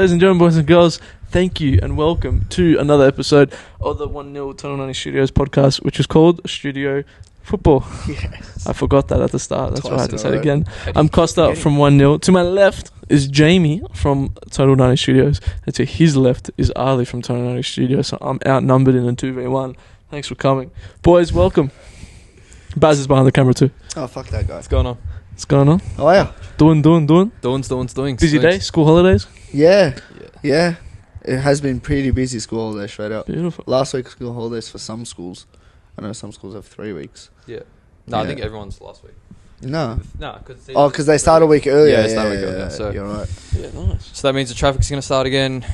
Ladies and gentlemen, boys and girls, thank you and welcome to another episode of the 1-0 Tunnel 90 Studios podcast, which is called Studio Football. Yes. I forgot that at the start. That's why I had to say it again. How I'm Costa from 1-0. To my left is Jamie from Tunnel 90 Studios. And to his left is Ali from Tunnel 90 Studios. So I'm outnumbered in a 2v1. Thanks for coming. Boys, welcome. Baz is behind the camera too. Oh, fuck that guy. What's going on? What's going on? How are ya? Doing. Doing. Busy day? School holidays? Yeah. It has been pretty busy school holidays straight up. Beautiful. Last week school holidays for some schools. I know some schools have 3 weeks. Yeah. No, Yeah. I think everyone's last week. No. No, because Oh, because they start a week earlier. Yeah, they start a week earlier, so- you're right. Yeah, nice. So that means the traffic's going to start again.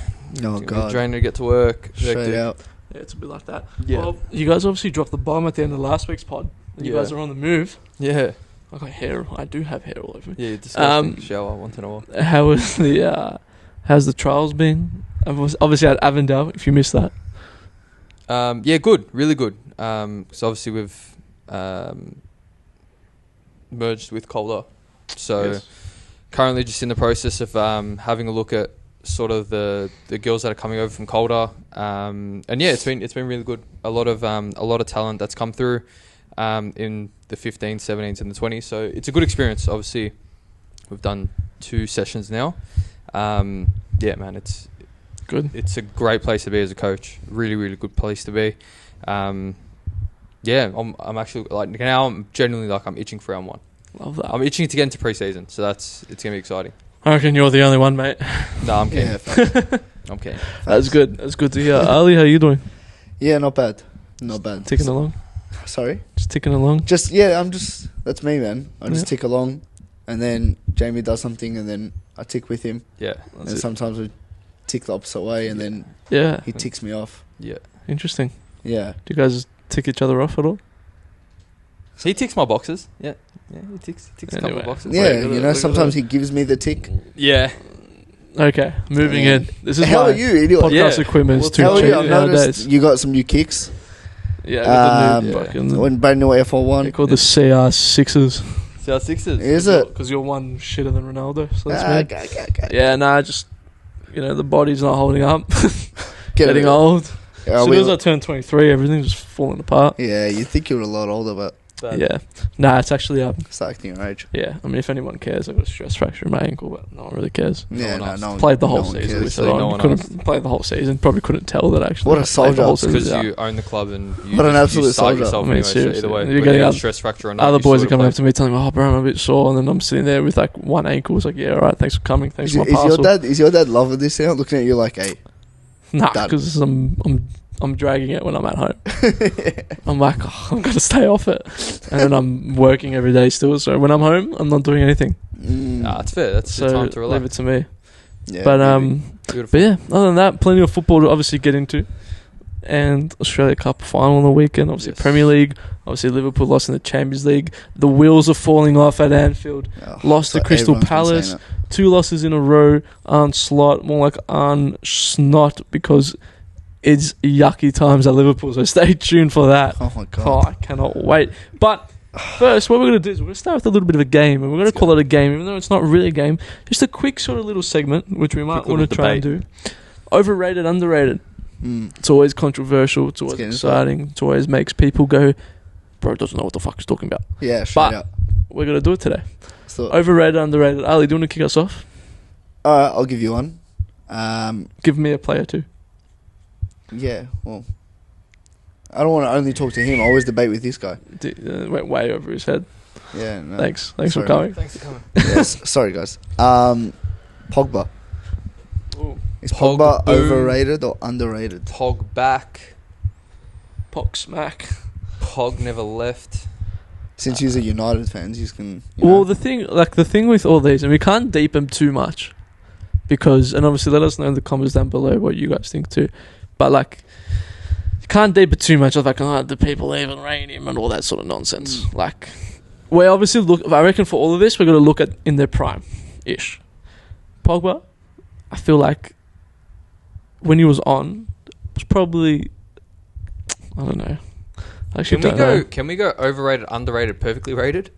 Oh, God. Draining to get to work. Straight Hectic. out. Yeah, it's a bit like that. Yeah. Well, you guys obviously dropped the bomb at the end of last week's pod. You Yeah. guys are on the move. Yeah. I got hair. I do have hair all over me. Yeah, disgusting. Shower once in a while. How was the how's the trials been? I was obviously at Avondale. If you missed that, Yeah, good. Really good. So obviously we've merged with Calder. So Yes. currently just in the process of having a look at sort of the girls that are coming over from Calder. And yeah, it's been really good. A lot of talent that's come through in the 15s, 17s and the 20s. So it's a good experience. Obviously we've done 2 sessions now. Yeah, man, it's good. It's a great place to be as a coach. Really, really good place to be. Yeah, I'm actually like now I'm genuinely like I'm itching for round 1. Love that. I'm itching to get into pre-season, so it's gonna be exciting. I reckon you're the only one, mate. No, I'm keen. Yeah, I'm keen. That's good. That's good to hear. Ali, how you doing? yeah, not bad. Not bad. Ticking along. Sorry? Just ticking along. That's me, man. I just Yeah. tick along, and then Jamie does something, and then I tick with him. Yeah, That's And it. sometimes we tick the opposite way, and then Yeah. he ticks me off. yeah. Interesting. Yeah. Do you guys tick each other off at all? He ticks my boxes. Yeah, he ticks a couple Anyway. of boxes. Yeah, Look at you it, know, look at sometimes it. he gives me the tick. Yeah. Okay. Moving Yeah. in. This is How why are you, idiot? podcast Yeah. equipment is too How are cheap you? I've nowadays. noticed you got some new kicks. Yeah. Got the new Yeah. fucking. When brand new They're FR1. called the CR6s. See our sixes. Is it? Because you're one shitter than Ronaldo. So that's me. Okay. Yeah, nah, just, the body's not holding up. Get Getting it. old. Are As soon we- as I turn 23, everything's just falling apart. Yeah, you think you're a lot older, but Yeah. Nah, it's actually, it's acting your age. yeah. I mean, if anyone cares, I've got a stress fracture in my ankle, but no one really cares. Yeah, one else. no one Played the whole no one season cares. with it So on. no one Couldn't play the whole season. Probably couldn't tell that actually. What a I played the soldier. whole It's season, because yeah. you own the club and you, What an you absolute start soldier. yourself I mean, anyway. So seriously. either way, You're whether getting you have other- a stress fracture or not, Other you boys sort are of coming play. up to me telling me, "Oh, bro, I'm a bit sore," and then I'm sitting there with like one ankle. It's like, "Yeah, all right, thanks for coming, thanks Is for my parcel." your dad loving this now? Looking at you like, hey. Nah, Dad. because I'm dragging it when I'm at home. I'm like, I'm gonna stay off it, and then I'm working every day still. So when I'm home, I'm not doing anything. Nah, it's fair. That's the So time to leave it relax. to me. Yeah, But maybe. Beautiful. But yeah, other than that, plenty of football to obviously get into. And Australia Cup final on the weekend, obviously Yes. Premier League, obviously Liverpool lost in the Champions League. The wheels are falling off at Anfield. Oh, lost to so Crystal everyone's been Palace. saying 2 losses in a row, aren't slot, more like aren't snot, because it's yucky times at Liverpool. So stay tuned for that. it. Oh my Oh, god. I cannot wait. But first, what we're going to do is we're going to start with a little bit of a game. And we're going to call it a game, even though it's not really a game. Just a quick sort of little segment, which we might Quick want to little try and do. Overrated, underrated. It's always controversial. It's always get into exciting. It always makes people go, bro doesn't know what the fuck he's talking about. Yeah, straight But up. we're going to do it today. So, Overrated, underrated. Ali, do you want to kick us off? alright, I'll give you one. Give me a player too. Yeah, well, I don't want to only talk to him. I always debate with this guy. Went way over his head. Yeah, no. Thanks for Sorry, coming. Thanks for coming. Yes, sorry, guys. Pogba. Ooh. Is Pogba Pogba. overrated or underrated? Pog back. Pog smack. Pog never left. Since he's a United fan, you can. Well, the thing with all these, and we can't deep them too much, because, and obviously let us know in the comments down below what you guys think too, but like, you can't deep it too much of like, oh, do people even rate him and all that sort of nonsense. Like, we obviously I reckon for all of this, we're going to look at in their prime-ish. Pogba, I feel like, when he was on, was probably, I don't know. I actually don't know. Can we go overrated, underrated, perfectly rated?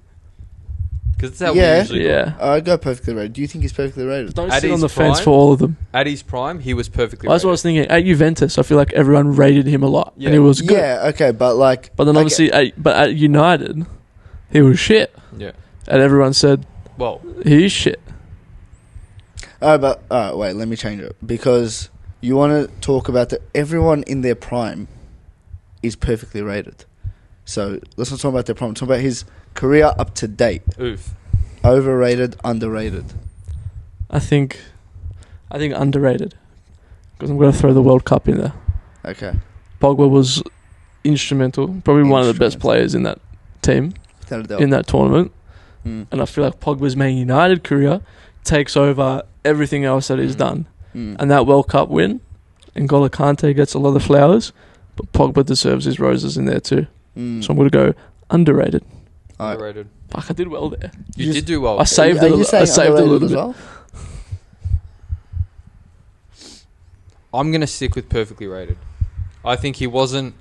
Because that's how Yeah. we usually go. Yeah. I go perfectly rated. Do you think he's perfectly rated? Don't At sit on his the fence prime? for all of them. At his prime, he was perfectly That's what I was thinking. At Juventus, I feel like everyone rated him a lot, Yeah. and he was good. Yeah, okay, but like... But then okay, obviously, at United, he was shit, Yeah. and everyone said Well, he's shit. wait, let me change it. Because you want to talk about everyone in their prime is perfectly rated. So let's not talk about their prime. Talk about his career up to date. oof. Overrated, underrated. I think underrated, because I'm going to throw the World Cup in there. Okay. Pogba was instrumental, probably one of the best players in that team, Without a doubt. in that tournament. Mm. And I feel like Pogba's Man United career takes over everything else that he's done. Mm. And that World Cup win, N'Golo Kante gets a lot of flowers, but Pogba deserves his roses in there too. Mm. So I'm going to go underrated. Alright. Underrated. Fuck, I did well there. You did do well. I saved Are it. you I saying saved it a underrated little as bit. well? I'm gonna stick with perfectly rated. I think he wasn't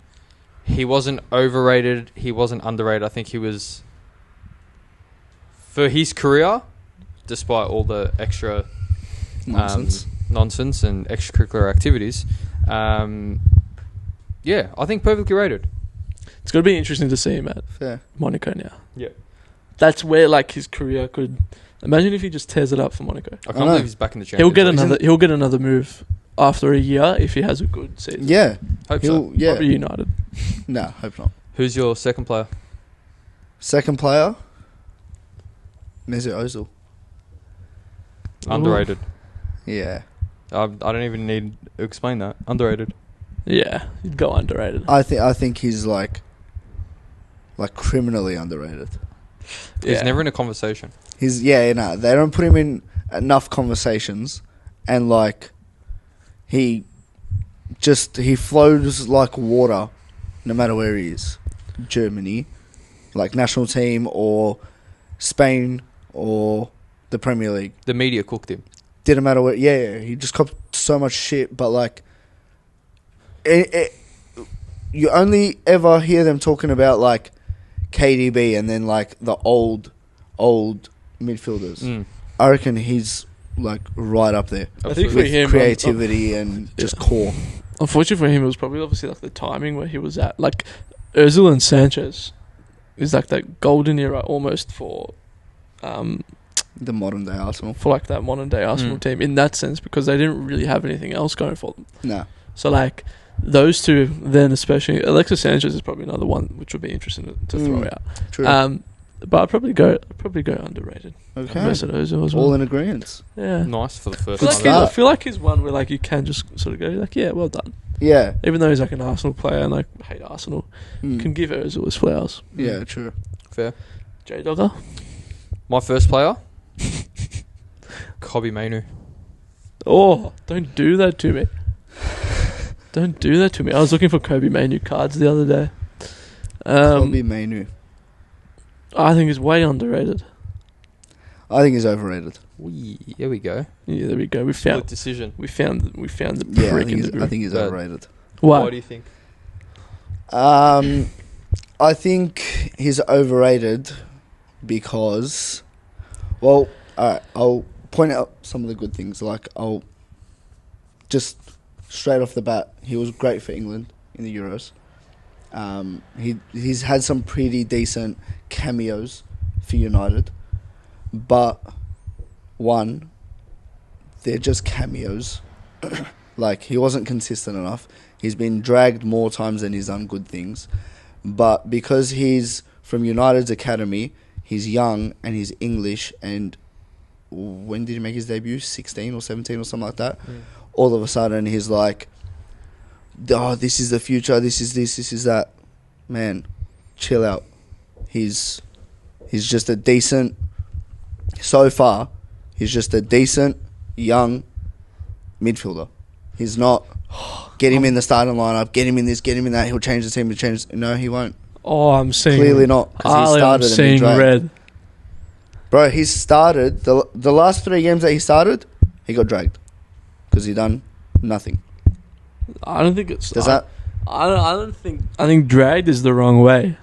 overrated. He wasn't underrated. I think he was, for his career, despite all the extra nonsense and extracurricular activities. Yeah, I think perfectly rated. It's going to be interesting to see him at Fair. Monaco now. Yeah, That's where like his career could. Imagine if he just tears it up for Monaco. I can't know. believe he's back in the He'll Champions get League. He'll get another move after a year if he has a good season. Yeah. Hope so. Yeah. Probably United. No, hope not. Who's your second player? Second player, Mesut Ozil. Underrated. Yeah. I don't even need to explain that. Underrated. Yeah, he'd go underrated. I think he's like criminally underrated. He's never in a conversation. They don't put him in enough conversations, and like he flows like water no matter where he is. Germany, like national team, or Spain, or the Premier League. The media cooked him. Didn't matter where. Yeah, he just copped so much shit, but like you only ever hear them talking about like KDB and then like the old midfielders. Mm. I reckon he's like right up there. I think for With him, creativity and just core. unfortunately for him, it was probably obviously like the timing where he was at. Like Ozil and Sanchez is like that golden era almost for The modern day Arsenal. like that modern day Arsenal team in that sense, because they didn't really have anything else going for them. No. So like those two, then especially Alexis Sanchez is probably another one which would be interesting to throw out. True. But I'd probably go underrated. Okay. Mesut Ozil as well. All in agreement. Yeah. Nice for the first Good time. start. I feel like he's one where like you can just sort of go like, yeah, well done. Yeah. Even though he's like an Arsenal player and like hate Arsenal, you can give Ozil his flowers. Yeah, true. Fair. J Dogger. My first player, Kobe Mainu. Oh, don't do that to me. Don't do that to me. I was looking for Kobe Manu cards the other day. Kobe Mainu. I think he's way underrated. I think he's overrated. Here we go. Yeah, there we go. We Split found decision. the Yeah, prick in the I group. think he's Bad. overrated. Why Why? do you think? I think he's overrated because, well, alright, I'll point out some of the good things. Like, I'll just straight off the bat, he was great for England in the Euros. He's had some pretty decent cameos for United, but one, they're just cameos. Like, he wasn't consistent enough. He's been dragged more times than he's done good things. But because he's from United's academy, he's young and he's English. And when did he make his debut? 16 or 17 or something like that. All of a sudden, he's like, oh, this is the future. This is this. This is that. Man, chill out. He's just a decent. So far, he's just a decent young midfielder. He's not. Get him in the starting lineup. Get him in this. Get him in that. He'll change the team. No, he won't. Oh, I'm seeing Clearly not. 'Cause he Ali, I'm started and seeing been dragged. red. Bro, he started the last 3 games that he started. He got dragged because he done nothing. I don't think it's. Does that? I don't think. I think dragged is the wrong way.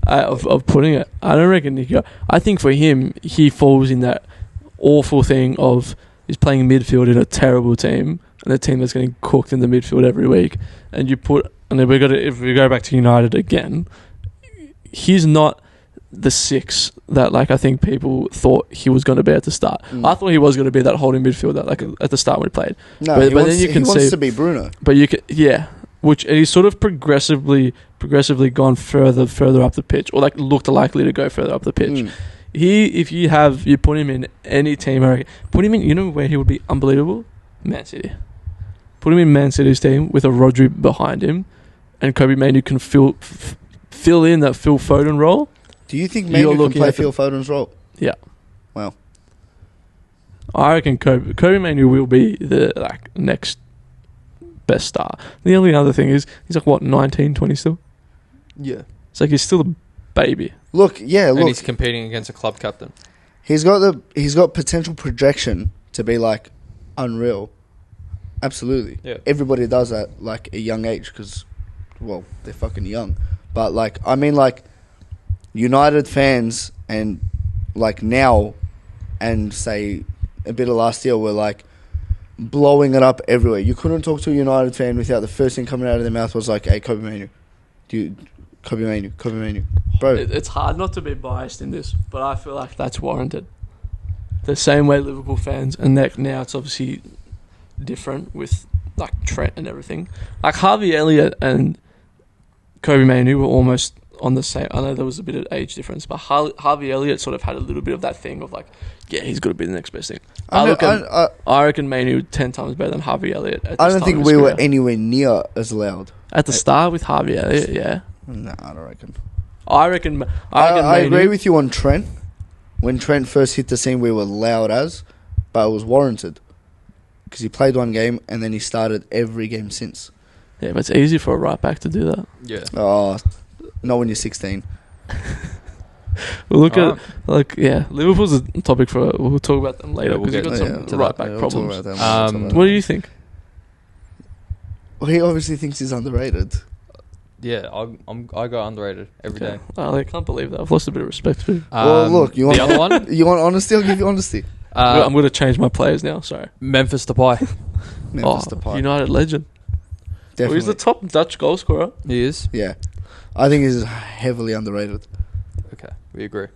of putting it. I don't reckon I think for him, he falls in that awful thing of he's playing midfield in a terrible team and a team that's getting cooked in the midfield every week. And if we go back to United again, he's not the 6 that like I think people thought he was going to be at the start. I thought he was going to be that holding midfielder like at the start when he played. No, but he wants, then you can he wants see, to be Bruno. But you can, which and he's sort of progressively gone further up the pitch, or like looked likely to go further up the pitch. If you put him in any team, put him in, you know where he would be unbelievable? Man City. Put him in Man City's team with a Rodri behind him, and Kobe Mainoo can fill in that Phil Foden role. Do you think Mainoo can play Phil Foden's role? Yeah. Wow. I reckon Kobe Mainoo will be the next best star. The only other thing is he's like 19, 20 still. Yeah. It's like he's still a baby. Look. And he's competing against a club captain. He's got potential projection to be like unreal. Absolutely. Yeah. Everybody does at like a young age because, well, they're fucking young. But like, I mean, like United fans and like now, and say a bit of last year were like blowing it up everywhere. You couldn't talk to a United fan without the first thing coming out of their mouth was like, "Hey, Kobe Mainoo, Kobe Mainoo, bro." It's hard not to be biased in this, but I feel like that's warranted. The same way Liverpool fans, and now it's obviously different with like Trent and everything. Like Harvey Elliott and Kobe Mainoo were almost on the same. I know there was a bit of age difference, but Harvey Elliott sort of had a little bit of that thing of like, yeah, he's got to be the next best thing. I reckon Mainoo 10 times better than Harvey Elliott. I don't think we were anywhere near as loud at the start with Harvey Elliott. Yeah, no, I don't reckon. I reckon I agree with you on Trent. When Trent first hit the scene, we were loud but it was warranted because he played one game and then he started every game since. Yeah, but it's easy for a right back to do that. Yeah. Oh, not when you're 16. We'll look at Liverpool's a topic for. We'll talk about them later because you've got some right back problems. What do you think? Well, he obviously thinks he's underrated. Yeah, I go underrated every day. Oh, I can't believe that. I've lost a bit of respect for you. Well, look, you want the other one? You want honesty? I'll give you honesty. I'm going to change my players now. Sorry, Memphis Depay. Memphis Depay. United legend. Definitely. Well, he's the top Dutch goal scorer. He is. Yeah, I think he's heavily underrated. Okay, we agree.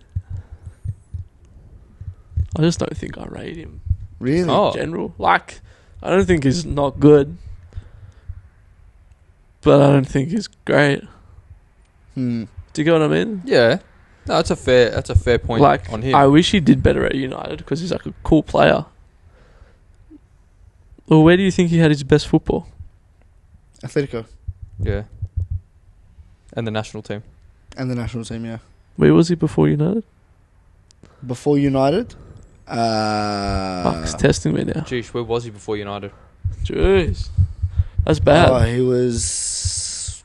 I just don't think I rate him. Really? In general, like, I don't think he's not good, but I don't think he's great. Do you get what I mean? Yeah. No, that's a fair point like, on him. I wish he did better at United because he's like a cool player. Well, where do you think he had his best football? Atletico. Yeah. And the national team. Yeah. Where was he before United? Before United? Fuck's testing me now. Jeez, where was he before United? Jeez. That's bad. He was...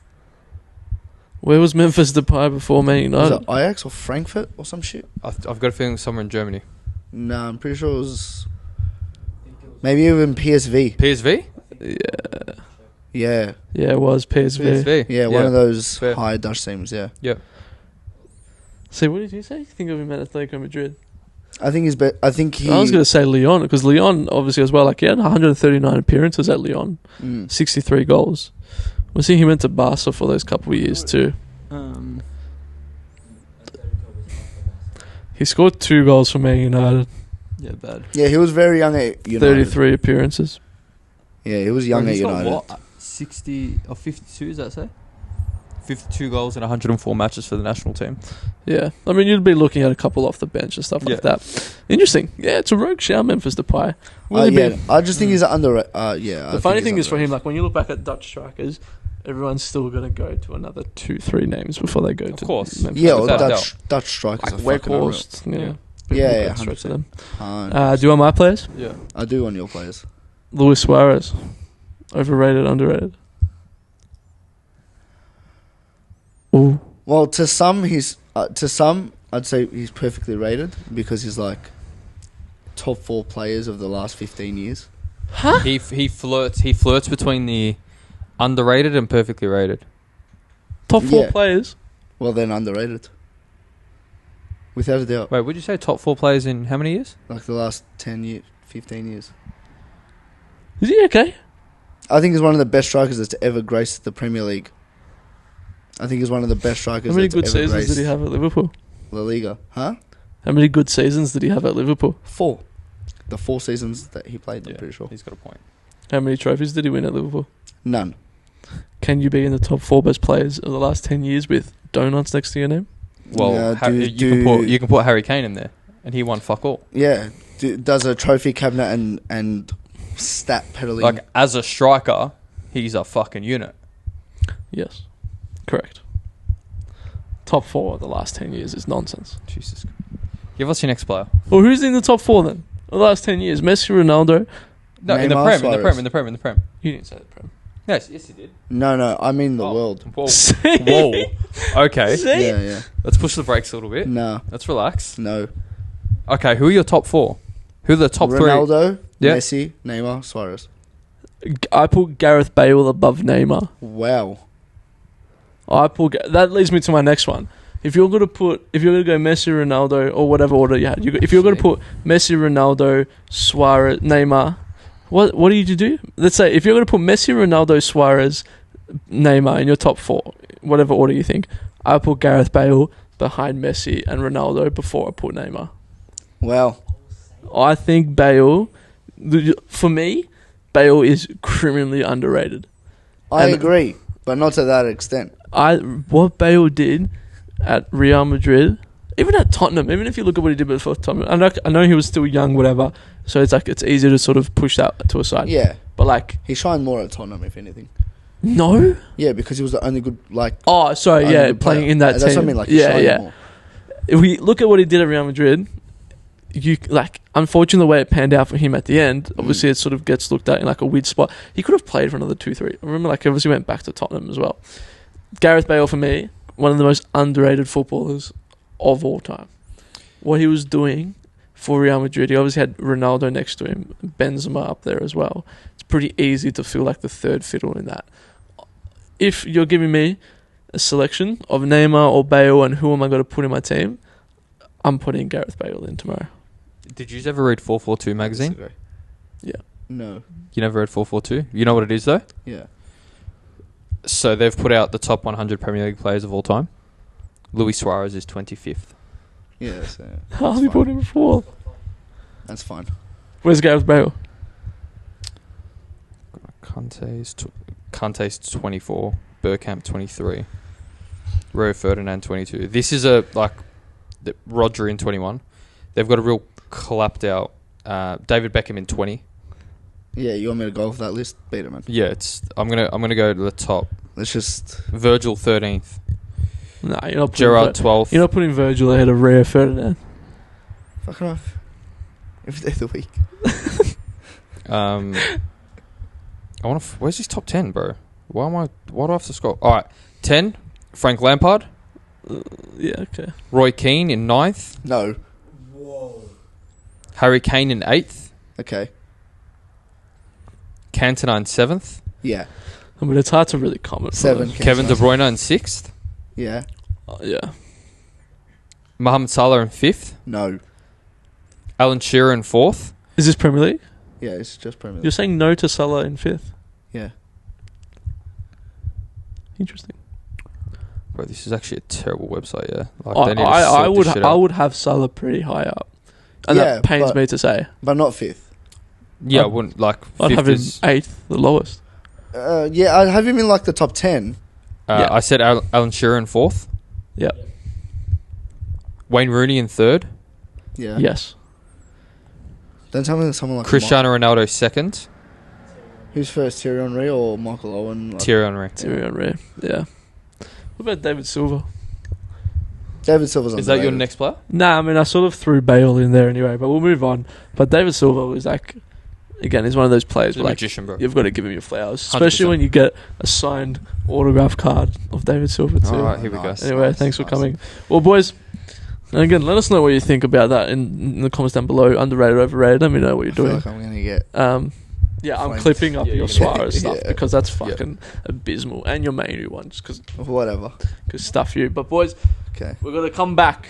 Where was Memphis Depay before Man United? Was it Ajax or Frankfurt or some shit? I've got a feeling somewhere in Germany. No, I'm pretty sure it was... Maybe even PSV. PSV? Yeah. Yeah, it was PSV. Yeah, one of those high Dutch teams, yeah. Yep. So what did you say? You think of him at Atletico Madrid? I think he's I think he... I was going to say Lyon, because Lyon, obviously, as well, like, he had 139 appearances at Lyon. 63 goals. We'll see he went to Barca for those couple of years, too. He scored 2 goals for Man United. Yeah, bad. Yeah, he was very young at United. 33 appearances. Yeah, he was young at United. What? 60 or 52, does that say? 52 goals in 104 matches for the national team. Yeah. I mean, you'd be looking at a couple off the bench and stuff like that. Interesting. Yeah, it's a rogue shout, Memphis Depay. I just think he's underrated. The funny thing is for him, like, when you look back at Dutch strikers, everyone's still going to go to another 2-3 names before they go to course. Memphis. Yeah, or Dutch strikers like are fucking unreal. Yeah, 100%. Do you want my players? Yeah. I do want your players. Luis Suarez. Overrated, underrated? Ooh. Well, to some, I'd say he's perfectly rated because he's like top 4 players of the last 15 years. Huh? He flirts between the underrated and perfectly rated. Top 4 players? Well, then underrated. Without a doubt. Wait, would you say top 4 players in how many years? Like the last 10 years, 15 years. Is he okay? I think he's one of the best strikers that's ever graced the Premier League. I think he's one of the best strikers How many that's good ever seasons graced did he have at Liverpool? La Liga. Huh? How many good seasons did he have at Liverpool? 4. The 4 seasons that he played, I'm pretty sure. He's got a point. How many trophies did he win at Liverpool? None. Can you be in the top 4 best players of the last 10 years with donuts next to your name? Well, Yeah, you can put Harry Kane in there, and he won fuck all. Yeah. Does a trophy cabinet and stat peddling. Like, as a striker, he's a fucking unit. Yes. Correct. Top 4 of the last 10 years is nonsense. Jesus. Give us your next player. Well, who's in the top 4 then? The last 10 years? Messi, Ronaldo? No, in the Neymar, Prem, in Suarez. the Prem. You didn't say the Prem. Yes, you did. No, I mean the world. Whoa. See? Whoa. Okay. See? Yeah. Let's push the brakes a little bit. No. Let's relax. No. Okay, who are your top 4? Who are the top 3? Ronaldo, Yeah. Messi, Neymar, Suarez. I put Gareth Bale above Neymar. Wow. That leads me to my next one. If you're gonna go Messi, Ronaldo, or whatever order you had, if you're gonna put Messi, Ronaldo, Suarez, Neymar, what do you do? Let's say if you're gonna put Messi, Ronaldo, Suarez, Neymar in your top 4, whatever order you think, I put Gareth Bale behind Messi and Ronaldo before I put Neymar. Wow. I think Bale, for me, Bale is criminally underrated. I agree, but not to that extent. What Bale did at Real Madrid, even at Tottenham, even if you look at what he did before Tottenham, I know he was still young, whatever, so it's easier to sort of push that to a side. Yeah. But like, He shined more at Tottenham, if anything. no? Yeah, because he was the only good, Oh, sorry, only yeah, good playing player. in that team. That's what I mean, like, he shined more. If we look at what he did at Real Madrid, unfortunately the way it panned out for him at the end, obviously it sort of gets looked at in like a weird spot. He could have played for another 2-3. I remember obviously went back to Tottenham as well. Gareth Bale for me, one of the most underrated footballers of all time. What he was doing for Real Madrid, he obviously had Ronaldo next to him, Benzema up there as well. It's pretty easy to feel like the third fiddle in that. If you're giving me a selection of Neymar or Bale and who am I going to put in my team, I'm putting Gareth Bale in tomorrow. Did you ever read 442 magazine? Disagree. Yeah. No. You never read 442? You know what it is though? Yeah. So they've put out the top 100 Premier League players of all time. Luis Suarez is 25th. Yeah, so How have you put him before? that's fine. Where's Gareth Bale? Kante's 24. Bergkamp 23. Rio Ferdinand 22. This is Rodri in 21. They've got a real clapped out David Beckham in 20. Yeah, you want me to go off that list? Beat it, man. Yeah, I'm gonna go to the top. Let's just... Virgil 13th. No, you're not. Gerrard 12th. You're not putting Virgil ahead of Rio Ferdinand. Fuck off. Every day of the week. Where's his top 10, bro? Why do I have to scroll? All right, 10. Frank Lampard. Yeah, okay. Roy Keane in 9th. No. Harry Kane in 8th. Okay. Cantona in 7th. Yeah. I mean, it's hard to really comment. 7. Kevin De Bruyne in 6th. Yeah. Yeah. Mohamed Salah in 5th. No. Alan Shearer in 4th. Is this Premier League? Yeah, it's just Premier League. You're saying no to Salah in 5th? Yeah. Interesting. Bro, this is actually a terrible website, yeah. I would have Salah pretty high up. And Yeah, that pains but- me to say. But not 5th. Yeah, I wouldn't I'd 5th have him is... 8th, the lowest. Yeah, I'd have him in the top 10. Yeah. I said Alan Shearer in 4th. Yeah. Wayne Rooney in 3rd. Yeah. Yes. Don't tell me there's someone like Cristiano Ronaldo 2nd. Who's first, Thierry Henry or Michael Owen? Thierry Henry. Thierry Henry. Yeah. What about David Silva? David Silva's Is that your underrated. next player? Nah, I mean, I sort of threw Bale in there anyway, but we'll move on. But David Silva was again, he's one of those players He's a where magician, bro. you've got to give him your flowers. Especially 100%. when you get a signed autograph card of David Silva too. All right, here we go. Nice. Anyway, thanks for coming. Well, boys, and again, let us know what you think about that in the comments down below. Underrated, overrated. Let me know what you're I feel doing. like I'm going to get... Yeah, I'm Flamed. clipping up Yeah, your yeah. Suarez stuff Yeah. because that's fucking abysmal. And your Manu one, just because Whatever. stuff you. But boys, Okay. we're going to come back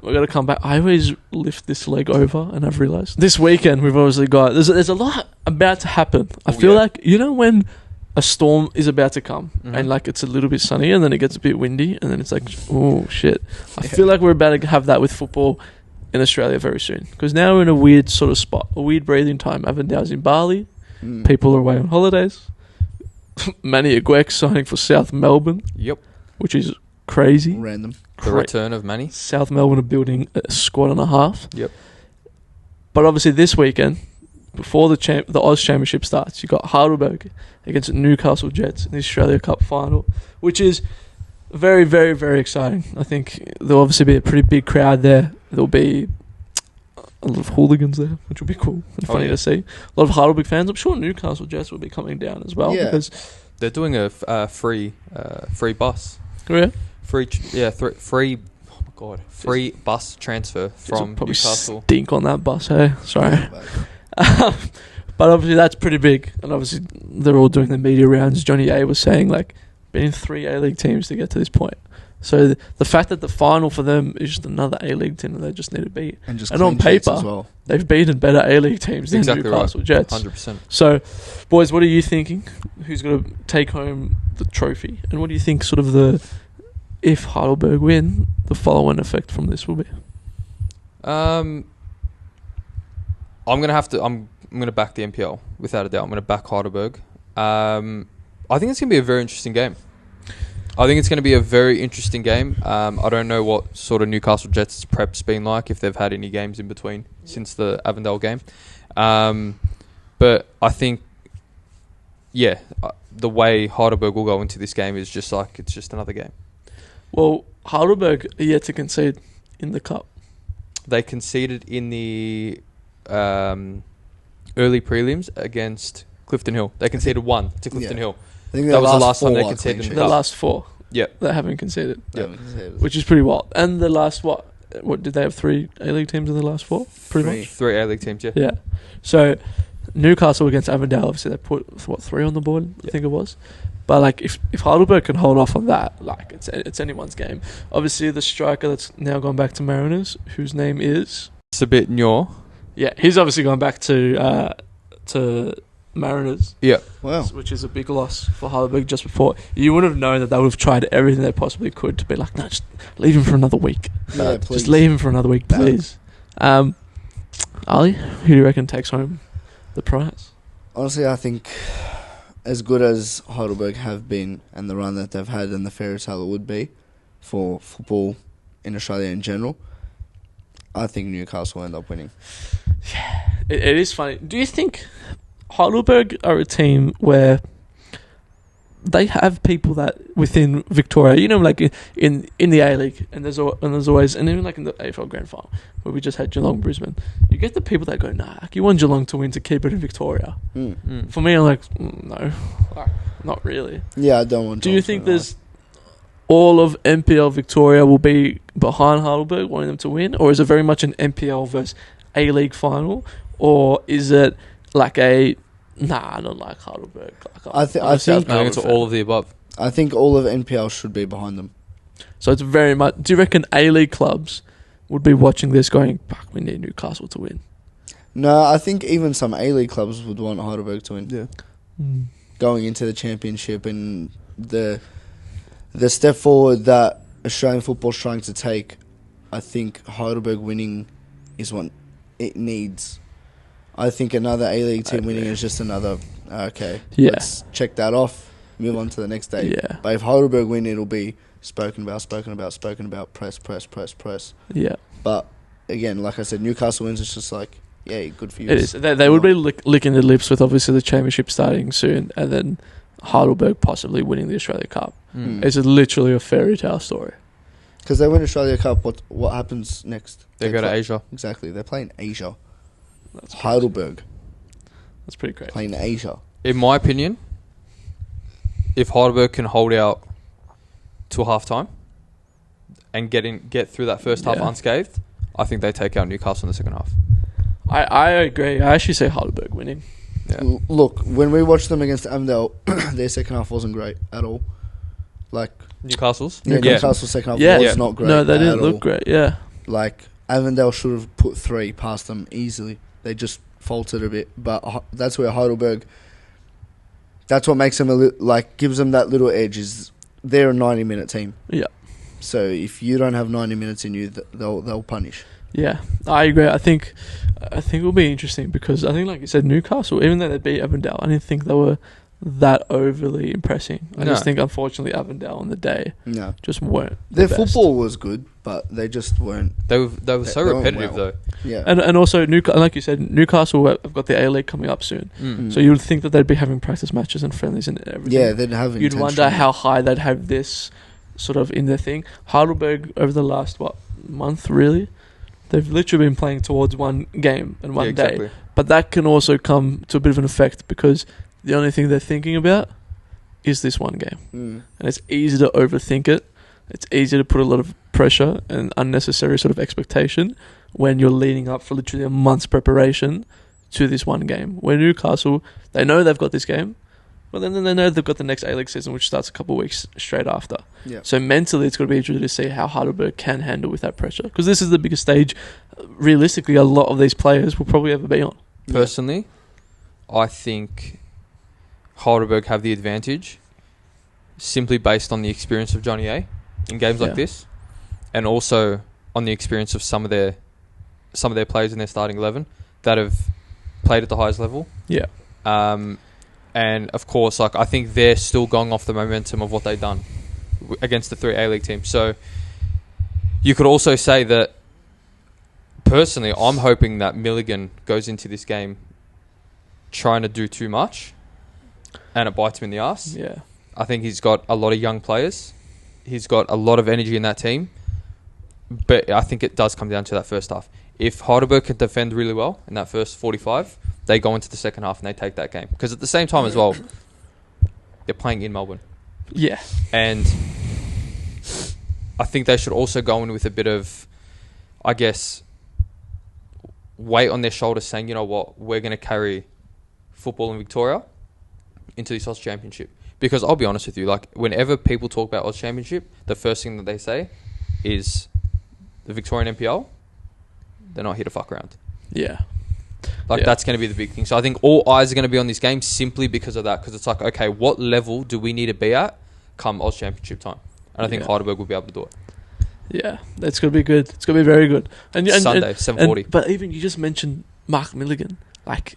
we're gonna come back. I always lift this leg over, and I've realised this weekend we've obviously got there's a lot about to happen. I feel like when a storm is about to come and like it's a little bit sunny and then it gets a bit windy and then it's like, oh shit. I feel like we're about to have that with football in Australia very soon, because now we're in a weird sort of spot, a weird breathing time. Avondale's in Bali, people are away on holidays. Manny Aguek signing for South Melbourne, which is crazy. Random. The return of Manny. South Melbourne are building a squad and a half. Yep. But obviously this weekend, before the Oz Championship starts, you got Heidelberg against Newcastle Jets in the Australia Cup final, which is very, very, very exciting. I think there'll obviously be a pretty big crowd there. There'll be a lot of hooligans there, which will be cool and funny to see. A lot of Heidelberg fans. I'm sure Newcastle Jets will be coming down as well, because they're doing a free bus. Oh yeah, free. Oh my god, free bus transfer from Newcastle. Stink on that bus, hey? Sorry. But obviously that's pretty big, and obviously they're all doing the media rounds. Johnny A was saying like been in 3 A-League teams to get to this point. So the fact that the final for them is just another A-League team that they just need to beat, and on paper as well, they've beaten better A-League teams than Newcastle Jets. 100%. So, boys, what are you thinking? Who's going to take home the trophy, and what do you think sort of if Heidelberg win, the follow-on effect from this will be? I'm gonna back the NPL without a doubt. I'm gonna back Heidelberg. I think it's gonna be a very interesting game. I don't know what sort of Newcastle Jets prep's been like, if they've had any games in between since the Avondale game. But I think, the way Heidelberg will go into this game is just like it's just another game. Well, Heidelberg are yet to concede in the cup. They conceded in the early prelims against Clifton Hill. They conceded 1 to Clifton Hill. I think that was the last time they conceded in the cup. The last 4. Yeah. They haven't conceded. Which is pretty wild. And the last, what did they have 3 A-League teams in the last 4? Pretty much? 3 A-League teams, yeah. Yeah. So, Newcastle against Avondale, obviously they put, 3 on the board, I think it was. But, like, if Heidelberg can hold off on that, like, it's anyone's game. Obviously, the striker that's now gone back to Mariners, whose name is... Sabit Nyor. Yeah, he's obviously gone back to Mariners. Yeah. Wow. Which is a big loss for Heidelberg just before. You would have known that they would have tried everything they possibly could to be like, no, just leave him for another week. Yeah, please. Just leave him for another week, please. Ali, who do you reckon takes home the prize? Honestly, I think as good as Heidelberg have been and the run that they've had and the fairy tale it would be for football in Australia in general, I think Newcastle will end up winning. Yeah, it is funny. Do you think Heidelberg are a team where they have people that within Victoria, like in the A-League, and there's always, and even like in the AFL Grand Final, where we just had Geelong Brisbane, you get the people that go, nah, you want Geelong to win to keep it in Victoria. For me, I'm like, no, not really. Yeah, I don't want. Do you think there's all of NPL Victoria will be behind Heidelberg, wanting them to win, or is it very much an NPL versus A-League final, or is it like I don't like Heidelberg. I think it's all of the above. I think all of NPL should be behind them. So it's very much... Do you reckon A-League clubs would be watching this going, fuck, we need Newcastle to win? No, I think even some A-League clubs would want Heidelberg to win. Yeah. Going into the championship and the step forward that Australian football's trying to take, I think Heidelberg winning is what it needs. I think another A-League team winning is just another, let's check that off, move on to the next day. Yeah. But if Heidelberg win, it'll be spoken about, press. Yeah. But again, like I said, Newcastle wins, it's just like, yeah, good for you. It is. They would be licking their lips with obviously the championship starting soon, and then Heidelberg possibly winning the Australia Cup. It's literally a fairy tale story. Because they win Australia Cup, what happens next? They go to Asia. Exactly. They're playing Asia. That's Heidelberg. That's pretty crazy. Playing Asia. In my opinion, if Heidelberg can hold out till half-time and get through that first half unscathed, I think they take out Newcastle in the second half. I agree. I actually say Heidelberg winning. Yeah. Look, when we watched them against Avondale, their second half wasn't great at all. Like Newcastle's? Newcastle's second half was not great. No, they didn't look all. great, yeah. Like, Avondale should have put 3 past them easily. They just faltered a bit. But that's where Heidelberg... That's what makes them gives them that little edge. Is they're a 90-minute team. Yeah. So if you don't have 90 minutes in you, they'll punish. Yeah, I agree. I think it'll be interesting because I think, like you said, Newcastle, even though they beat Avondale, I didn't think they were that overly impressing. I just think, unfortunately, Avondale on the day just weren't. Their the best. football was good, but they just weren't. They were so repetitive, though. Yeah. And also, like you said, Newcastle have got the Aleague coming up soon. So you would think that they'd be having practice matches and friendlies and everything. Yeah, they'd have. You'd wonder how high they'd have this sort of in their thing. Heidelberg, over the last, month, really? They've literally been playing towards one game and one day. But that can also come to a bit of an effect because the only thing they're thinking about is this one game. And it's easy to overthink it. It's easy to put a lot of pressure and unnecessary sort of expectation when you're leading up for literally a month's preparation to this one game. Where Newcastle, they know they've got this game, but then they know they've got the next A-League season, which starts a couple of weeks straight after. Yeah. So mentally, it's going to be interesting to see how Heidelberg can handle with that pressure. Because this is the biggest stage, realistically, a lot of these players will probably ever be on. Personally, I think Heidelberg have the advantage simply based on the experience of Johnny A in games like this, and also on the experience of some of their players in their starting 11 that have played at the highest level. Yeah. And of course, I think they're still going off the momentum of what they've done against the 3 A-League teams. So you could also say that, personally, I'm hoping that Milligan goes into this game trying to do too much and it bites him in the arse. Yeah. I think he's got a lot of young players. He's got a lot of energy in that team. But I think it does come down to that first half. If Heidelberg can defend really well in that first 45, they go into the second half and they take that game. Because at the same time as well, they're playing in Melbourne. Yeah. And I think they should also go in with a bit of, I guess, weight on their shoulders saying, you know what, we're going to carry football in Victoria into this Oz Championship. Because I'll be honest with you, whenever people talk about Oz Championship, the first thing that they say is the Victorian NPL, they're not here to fuck around. Yeah. That's going to be the big thing. So I think all eyes are going to be on this game simply because of that. Because it's okay, what level do we need to be at come Oz Championship time? And I think Heidelberg will be able to do it. Yeah, it's going to be good. It's going to be very good. And Sunday, 7:40. But even you just mentioned Mark Milligan.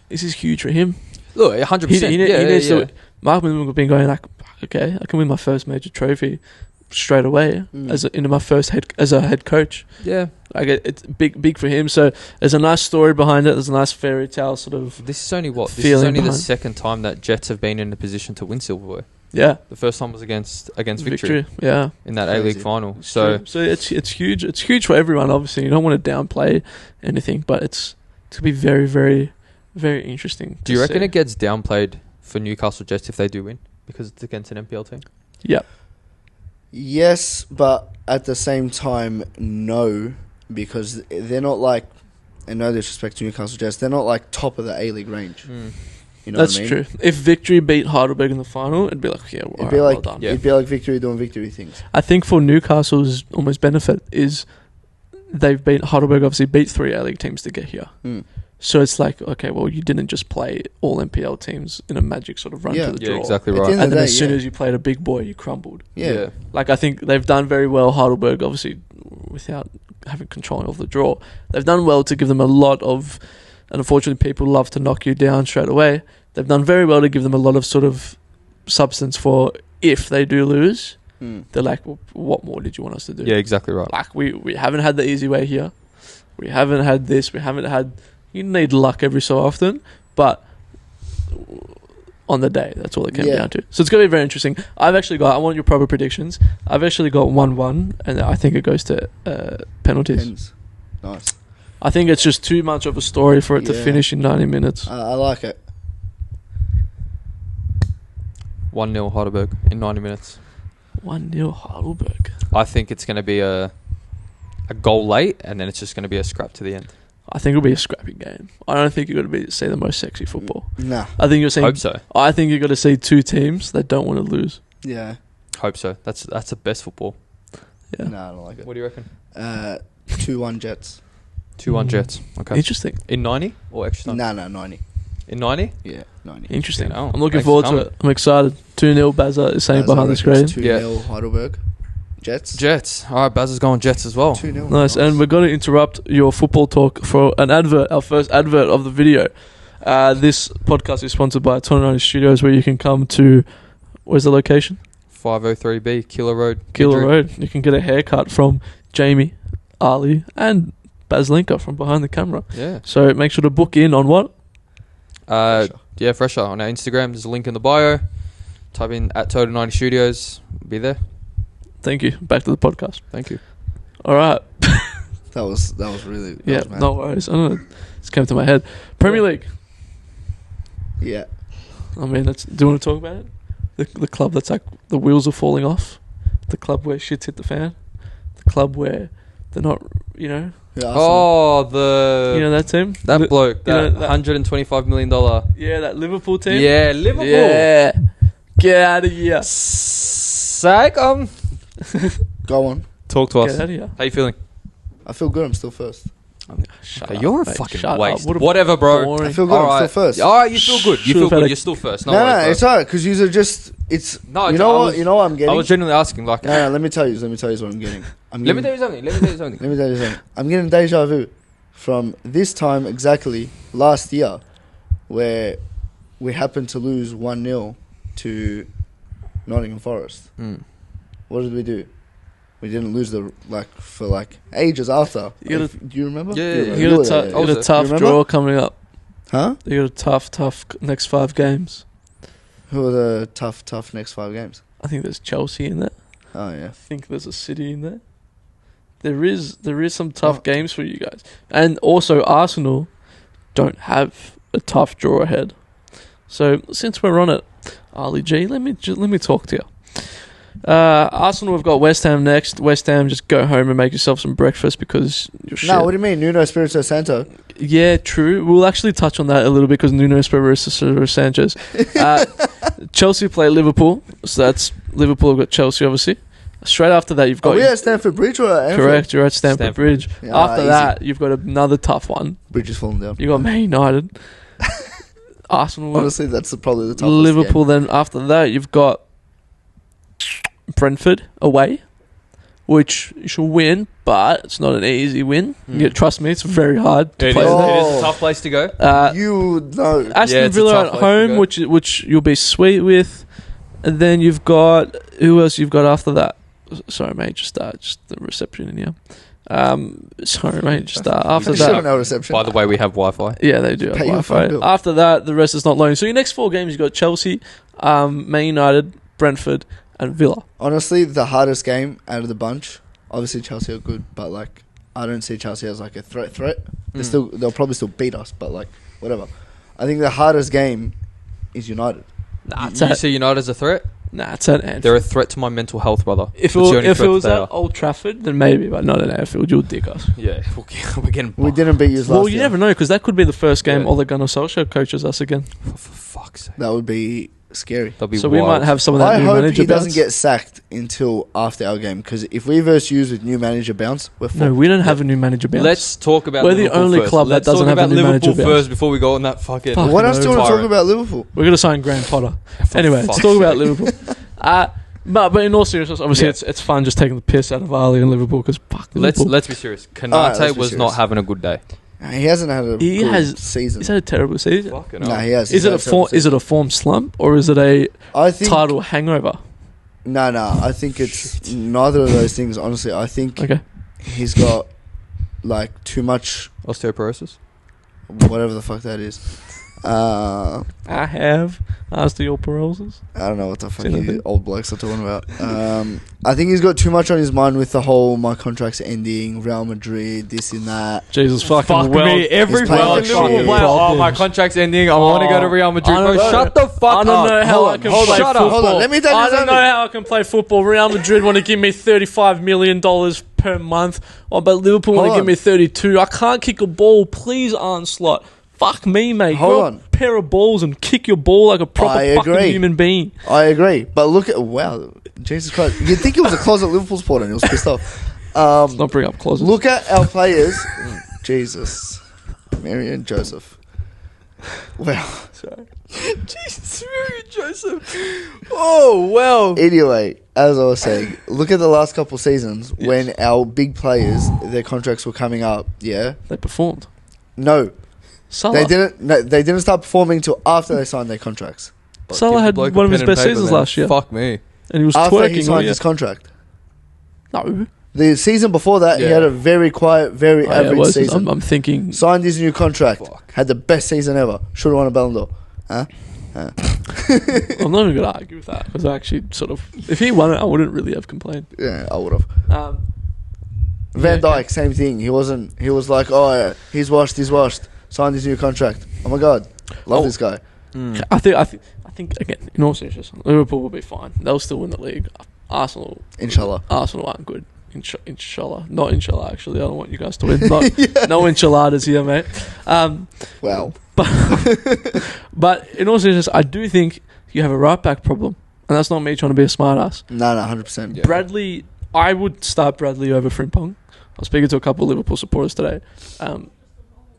This is huge for him. Look, 100%. He needs to. Mark Milligan has been going okay, I can win my first major trophy straight away into my first as a head coach. Yeah. It's big for him. So there's a nice story behind it. There's a nice fairy tale sort of. This is only the second time that Jets have been in a position to win silverware. Yeah. The first time was against Victory. Yeah. In that A-League final. So it's huge. It's huge for everyone. Obviously, you don't want to downplay anything, but it's gonna be very, very, very interesting. Do you reckon it gets downplayed for Newcastle Jets if they do win because it's against an NPL team? Yeah. Yes, but at the same time, no, because they're not and no disrespect to Newcastle Jets, they're not top of the A-League range. You know That's what I mean? true. If Victory beat Heidelberg in the final, it'd be well done. It'd be like Victory doing Victory things. I think for Newcastle's almost benefit is they've beat Heidelberg. Obviously, beat 3 A-League teams to get here. So it's okay, well, you didn't just play all NPL teams in a magic sort of run to the draw. Yeah, exactly right. And then as soon as you played a big boy, you crumbled. Yeah. I think they've done very well, Heidelberg, obviously, without having control of the draw. They've done well to give them a lot of, and unfortunately people love to knock you down straight away. They've done very well to give them a lot of sort of substance for if they do lose. They're well, what more did you want us to do? Yeah, exactly right. We haven't had the easy way here. We haven't had this. We haven't had... You need luck every so often, but on the day, that's all it came down to. So it's going to be very interesting. I want your proper predictions. I've actually got 1-1, and I think it goes to penalties. Nice. I think it's just too much of a story for it to finish in 90 minutes. I like it. 1-0 Heidelberg in 90 minutes. 1-0 Heidelberg. I think it's going to be a goal late, and then it's just going to be a scrap to the end. I think it'll be a scrappy game. I don't think you're going to see the most sexy football. Nah. I think you're seeing. Hope so. I think you're going to see 2 teams that don't want to lose. Yeah. Hope so. That's the best football. Yeah. Nah, I don't like it. What do you reckon? 2-0 2-1 Jets. 2-1 Jets. Okay. Interesting. In 90 or extra time? No, 90. In 90? Yeah, 90. Interesting. Yeah, no. I'm looking Thanks forward for to it. I'm excited. 2-0 Bazza is saying behind the screen. 2-0 Heidelberg. Jets. All right, Baz is going Jets as well. 2-0. Nice. And we're going to interrupt your football talk for an advert, our first advert of the video. This podcast is sponsored by 290 Studios, where you can come to, where's the location? 503B, Killer Road. Killer Kendrick. Road. You can get a haircut from Jamie, Ali, and Bazlinka from behind the camera. Yeah. So make sure to book in on what? Yeah, Fresher. On our Instagram, there's a link in the bio. Type in at 290 Studios. Be there. Thank you. Back to the podcast. Thank you. All right. That was really... that Yeah, was mad. no worries. I don't know. It just came to my head. Premier League. Yeah. I mean, do you want to talk about it? The club that's like the wheels are falling off. The club where shit's hit the fan. The club where they're not, Yeah, Arsenal. Oh, the... you know that team? that bloke. you know, That $125 million. Yeah, that Liverpool team. Yeah, Liverpool. Yeah. Get out of here. Psych. Go on. Talk to us. Get out of here. How you feeling? I feel good. I'm still first. Shut Okay, up, you're a mate. fucking Shut waste. Up. What a Whatever, bro. boring- I feel good. I'm still first. All right, you feel good. You Should've feel had good. a- You're still first. No, worries, bro. it's alright because you are just. It's. No, you know I what? was- You know what I'm getting. I was genuinely asking, like... No, let me tell you. Let me tell you what I'm getting. Let me tell you something. Let me tell you something. I'm getting deja vu from this time exactly last year, where we happened to lose 1-0 to Nottingham Forest. Mm. What did we do? We didn't lose for ages after. You gotta- Do you remember? Yeah, You yeah, You were got there, a, yeah. you got a You tough remember? draw coming up. Huh? You got a tough next 5 games. Who are the tough next 5 games? I think there's Chelsea in there. Oh yeah. I think there's a City in there. There is some tough Oh. games for you guys, and also Arsenal don't have a tough draw ahead. So since we're on it, Ali G, let me talk to you. Arsenal have got West Ham next. West Ham, just go home and make yourself some breakfast because you're shit. No, what do you mean? Nuno Espirito Santo. Yeah, true. We'll actually touch on that a little bit because Nuno Espirito Sanchez. Chelsea play Liverpool, so that's Liverpool have got Chelsea obviously. Straight after that, you've got... Oh, we at Stamford Bridge or at Anfield? Correct, you're at Stamford Stamford Bridge. Yeah, After easy. that, you've got another tough one. Bridge is falling down. You got Man United, Arsenal, Honestly, that's probably the toughest Liverpool. game. Then after that, you've got Brentford away, which you should win, but it's not an easy win. Yeah, trust me, it's very hard to It play is, there. it is Oh. a tough place to go. You know. Aston Yeah, it's a Villa tough at place to home, go. which you'll be sweet with, and then you've got who else? You've got after that. Sorry, mate. Just the reception in here. Sorry, mate. Just after Sure, that. no reception. By the way, we have Wi-Fi. Yeah, they do have Pay your Wi-Fi. phone bill. After that, the rest is not loading. So your next 4 games, you've got Chelsea, Man United, Brentford, and Villa. Honestly, the hardest game out of the bunch. Obviously, Chelsea are good, but I don't see Chelsea as a threat. They'll probably still beat us, but whatever. I think the hardest game is United. Nah, it's You at, see United as a threat? nah, it's at Anfield. They're a threat to my mental health, brother. If That's the only it threat was they at are. Old Trafford, then maybe, but not at Anfield. You'll dick us. Yeah, we're getting... We didn't beat you last Well, you year. never know, because that could be the first game Yeah. Ole Gunnar Solskjaer coaches us again. For fuck's sake. That would be scary. That'll be So we wild. might have some of that I new hope manager he doesn't bounce. get sacked until after our game, because if we verse use with new manager bounce, we're fucked. No, we don't have a new manager bounce. Let's talk about We're the Liverpool only first. club that Let's doesn't talk have a about new Liverpool manager first before we go on that fucking... Fuck. What else do you want to talk tyrant. about Liverpool? We're going to sign Graham Potter. For Anyway, let's fuck's talk about sake. Liverpool. But in all seriousness, obviously Yeah. it's fun just taking the piss out of Ali and Liverpool because fuck Liverpool. Let's be serious. Alright, let's Kanate be was not serious. having a good day. He hasn't had a He good has- season. Is that a terrible season? Fucking No, hell. he has. Is it a form slump or is it a I think title hangover? No. I think it's neither of those things. Honestly, I think Okay. he's got too much, Osteoporosis? whatever the fuck that is. I I have osteoporosis. don't know what the fuck Seen that you thing? old blokes are talking about. I think he's got too much on his mind with the whole my contract's ending, Real Madrid, this and that. Jesus fucking Fuck well. me. Every He's playing fucking like Liverpool shit. player. Oh, my Problems. contract's ending. I want to go to Real Madrid. I don't Bro, know. shut the fuck I don't know up. how Hold I on, can hold play on. Shut up. football. Hold on, let me tell you I don't know something. how I can play football. Real Madrid want to give me $35 million per month, but Liverpool want to Hold give me 32. I can't kick a ball. Please, Slot. Fuck me, mate. Hold Grow on. a pair of balls and kick your ball like a proper I fucking agree. human being. I agree, but look at Jesus Christ! You'd think he was a closet Liverpool supporter and he was pissed off. Let's not bring up clauses. Look at our players. Jesus. Mary and Joseph. Well. Sorry. Jesus, Mary and Joseph. Oh, well. Anyway, as I was saying, look at the last couple of seasons when our big players, their contracts were coming up. Yeah. They performed. No. Salah. They didn't. No, they didn't start performing until after they signed their contracts. Salah had one of his best seasons last year. Fuck me. And he was After twerking he all signed year. his contract. No. The season before that, he had a very quiet, very average season. I'm thinking. Signed his new contract. Fuck. Had the best season ever. Should have won a Ballon d'Or. Huh? I'm not even going to argue with that because I actually sort of. If he won it, I wouldn't really have complained. Yeah, I would have. Van yeah, Dijk, same thing. He wasn't. He was like, oh, yeah, he's washed. Signed his new contract. Oh my god, love this guy. Mm. I think again, in all seriousness, Liverpool will be fine. They'll still win the league. Arsenal, Inshallah. Arsenal aren't good. Inshallah, not inshallah. Actually, I don't want you guys to win. No enchiladas here, mate. Wow. But in all seriousness, I do think you have a right back problem, and that's not me trying to be a smart ass. No, 100%. Yeah. Bradley, I would start Bradley over Frimpong. I was speaking to a couple of Liverpool supporters today.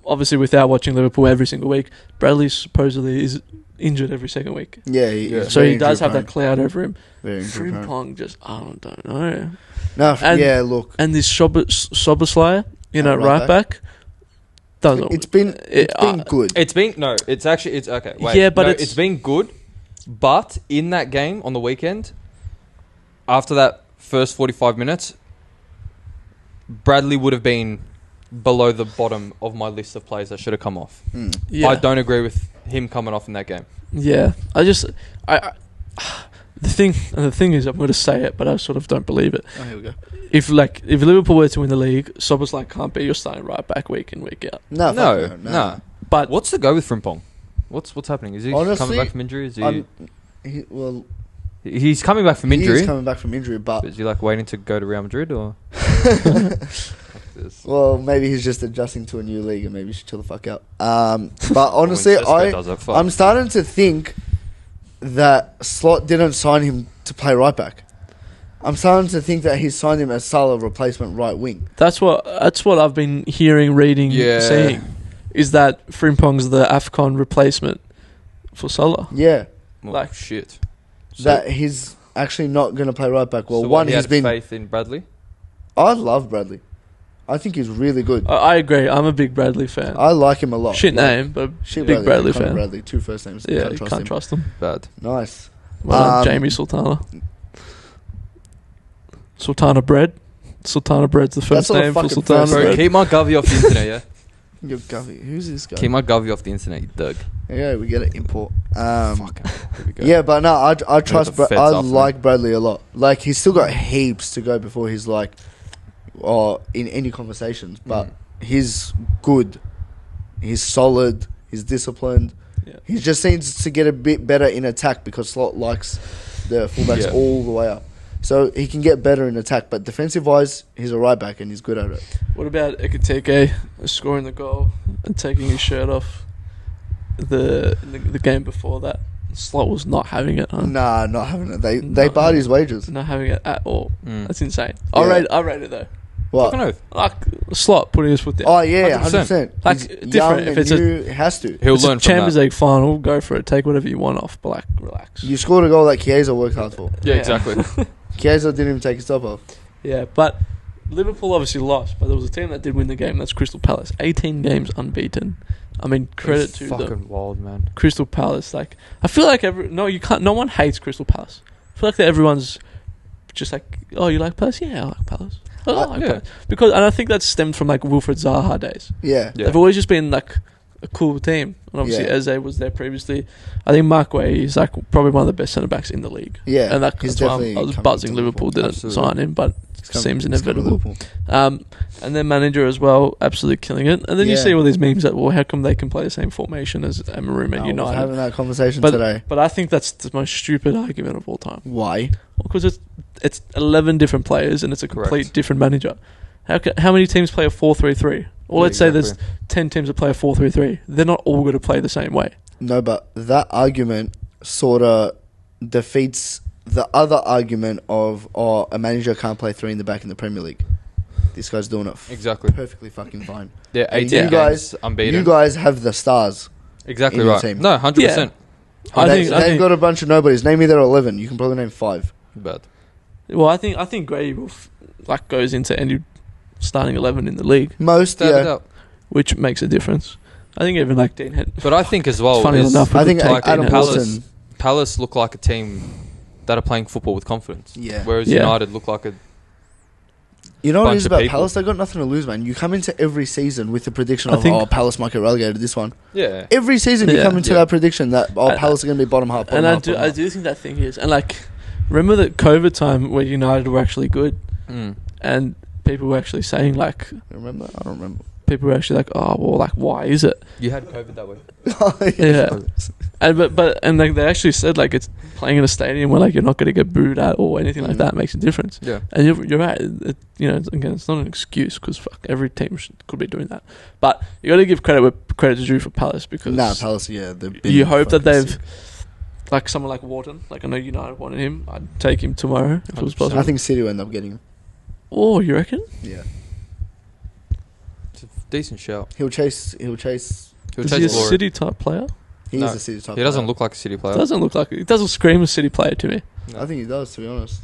Obviously, without watching Liverpool every single week, Bradley supposedly is injured every second week. Yeah. So he does have that cloud over him. Very injury prone. Frimpong just, I don't know. No, And- look. And this Soboslai, right back, doesn't. It's been good. It's okay. Wait. Yeah, but no, it's it's been good. But in that game on the weekend, after that first 45 minutes, Bradley would have been below the bottom of my list of players that should have come off. Yeah. I don't agree with him coming off in that game. Yeah, the thing is, I'm going to say it, but I sort of don't believe it. Oh, here we go. If Liverpool were to win the league, Soboslai can't be your starting right back week in week out. No. But What's the go with Frimpong? What's happening? Is he Honestly, coming back from injury? Is he? He's He's coming back from injury. He's coming back from injury, but Is he like waiting to go to Real Madrid or? well, maybe he's just adjusting to a new league, and maybe he should chill the fuck out. But honestly, I'm starting to think that Slot didn't sign him to play right back. I'm starting to think that he signed him as Salah replacement right wing. that's what I've been hearing, reading, saying, is that Frimpong's the AFCON replacement for Salah. Yeah, Like shit. that he's actually not going to play right back. Well, So one, he he's had been. faith in Bradley. I love Bradley. I think he's really good. I agree. I'm a big Bradley fan. I like him a lot. Shit name, but Shit big Bradley Conor fan. Bradley, 2 first names. Yeah, you can't trust him. Bad. Nice. Well, Jamie Sultana. Sultana bread. Sultana bread's the first That's not a name for fucking Sultana first Bro, bread. keep my govy off the internet, yeah? Yo, Govey, who's this guy? Keep my govy off the internet, you Doug. Yeah, we get it. Import. Fucking here we go. Yeah, but no, I trust. the feds I after like Bradley a lot. Like he's still got heaps to go before he's like, or in any conversations. But he's good. He's solid. He's disciplined. Yeah. He just seems to get a bit better in attack because Slot likes the fullbacks all the way up. So he can get better in attack, but defensive wise, he's a right back and he's good at it. What about Ekiteke scoring the goal and taking his shirt off the game before that? Slot was not having it. Huh? Nah, not having it. They barred his wages. Not having it at all. Mm. That's insane. Yeah. I rate it though. What? Fucking oath. Like Slot putting his foot down. Oh yeah, 100%. 100%. Like, He's different. young If and it's a- new, has to. He'll It's a learn from Champions that. League final. Go for it. Take whatever you want off. But like, relax. You scored a goal that Chiesa worked hard for. Yeah, exactly. Chiesa didn't even take his top off. Yeah, but Liverpool obviously lost. But there was a team that did win the game. That's Crystal Palace. 18 games unbeaten. I mean, credit It's to fucking them. wild, man. Crystal Palace. Like, I feel like you can't. No one hates Crystal Palace. I feel like that everyone's just like, oh, you like Palace? Yeah, I like Palace. I like yeah. Palace. Because, and I think that stemmed from like Wilfred Zaha days. Yeah. Yeah. They've always just been like a cool team. And obviously Yeah. Eze was there previously. I think Mark Way is like probably one of the best centre backs in the league. Yeah. And He's that's why definitely I was coming buzzing to Liverpool didn't Absolutely. sign him, but He's coming- seems he's coming to inevitable. Liverpool. And their manager as well, absolutely killing it. And then you Yeah. see all these memes that, well, how come they can play the same formation as Amaroom and I was United? having that conversation But today. but I think that's the most stupid argument of all time. Why? Because it's 11 different players and it's a complete Correct. different manager. How many teams play a 4-3-3? Or Yeah, let's say exactly. there's 10 teams that play a 4-3-3. They're not all going to play the same way. No, but that argument sort of defeats the other argument of, a manager can't play 3 in the back in the Premier League. this guy's doing it Exactly. perfectly fucking fine. Yeah, And 18 you games guys, unbeaten. you guys have the stars. Exactly in your right. team. No, 100%. They've got a bunch of nobodies. Name me their 11. You can probably name 5. Bad. Well, I think Grady will goes into any starting 11 in the league, Most, Without a yeah. doubt. which makes a difference. I think even Dean had. But I think as well, Funny is enough, I think like Adam Palace, Wilson. Palace look like a team that are playing football with confidence. Yeah. Whereas Yeah. United look like a You know what it bunch is of about people. Palace? They got nothing to lose, man. You come into every season with the prediction I of, think- Palace might get relegated this one. yeah. Every season you Yeah. come into Yeah. that prediction that, Palace are going to be bottom half, bottom And half, bottom I half. do think that thing is, and remember that COVID time where United were actually good, Mm. and people were actually saying Remember? I don't remember. people were actually why is it? You had COVID that way. Yeah. And they actually said it's playing in a stadium where you're not going to get booed at or anything like that makes a difference. Yeah. And you're right. Again, it's not an excuse because every team could be doing that. But you got to give credit where credit's due for Palace because Palace, yeah. they've been you hope that fucking they've sick. someone like Wharton. I know United wanted him. I'd take him tomorrow if it was 100%. possible. I think City will end up getting him. Oh, you reckon? Yeah. It's a decent shout. He'll chase. He'll Is he a chase glory. City type player? He No, is a City type. He doesn't player. look like a City player. Doesn't look like it. Doesn't scream a City player to me. I think he does, to be honest.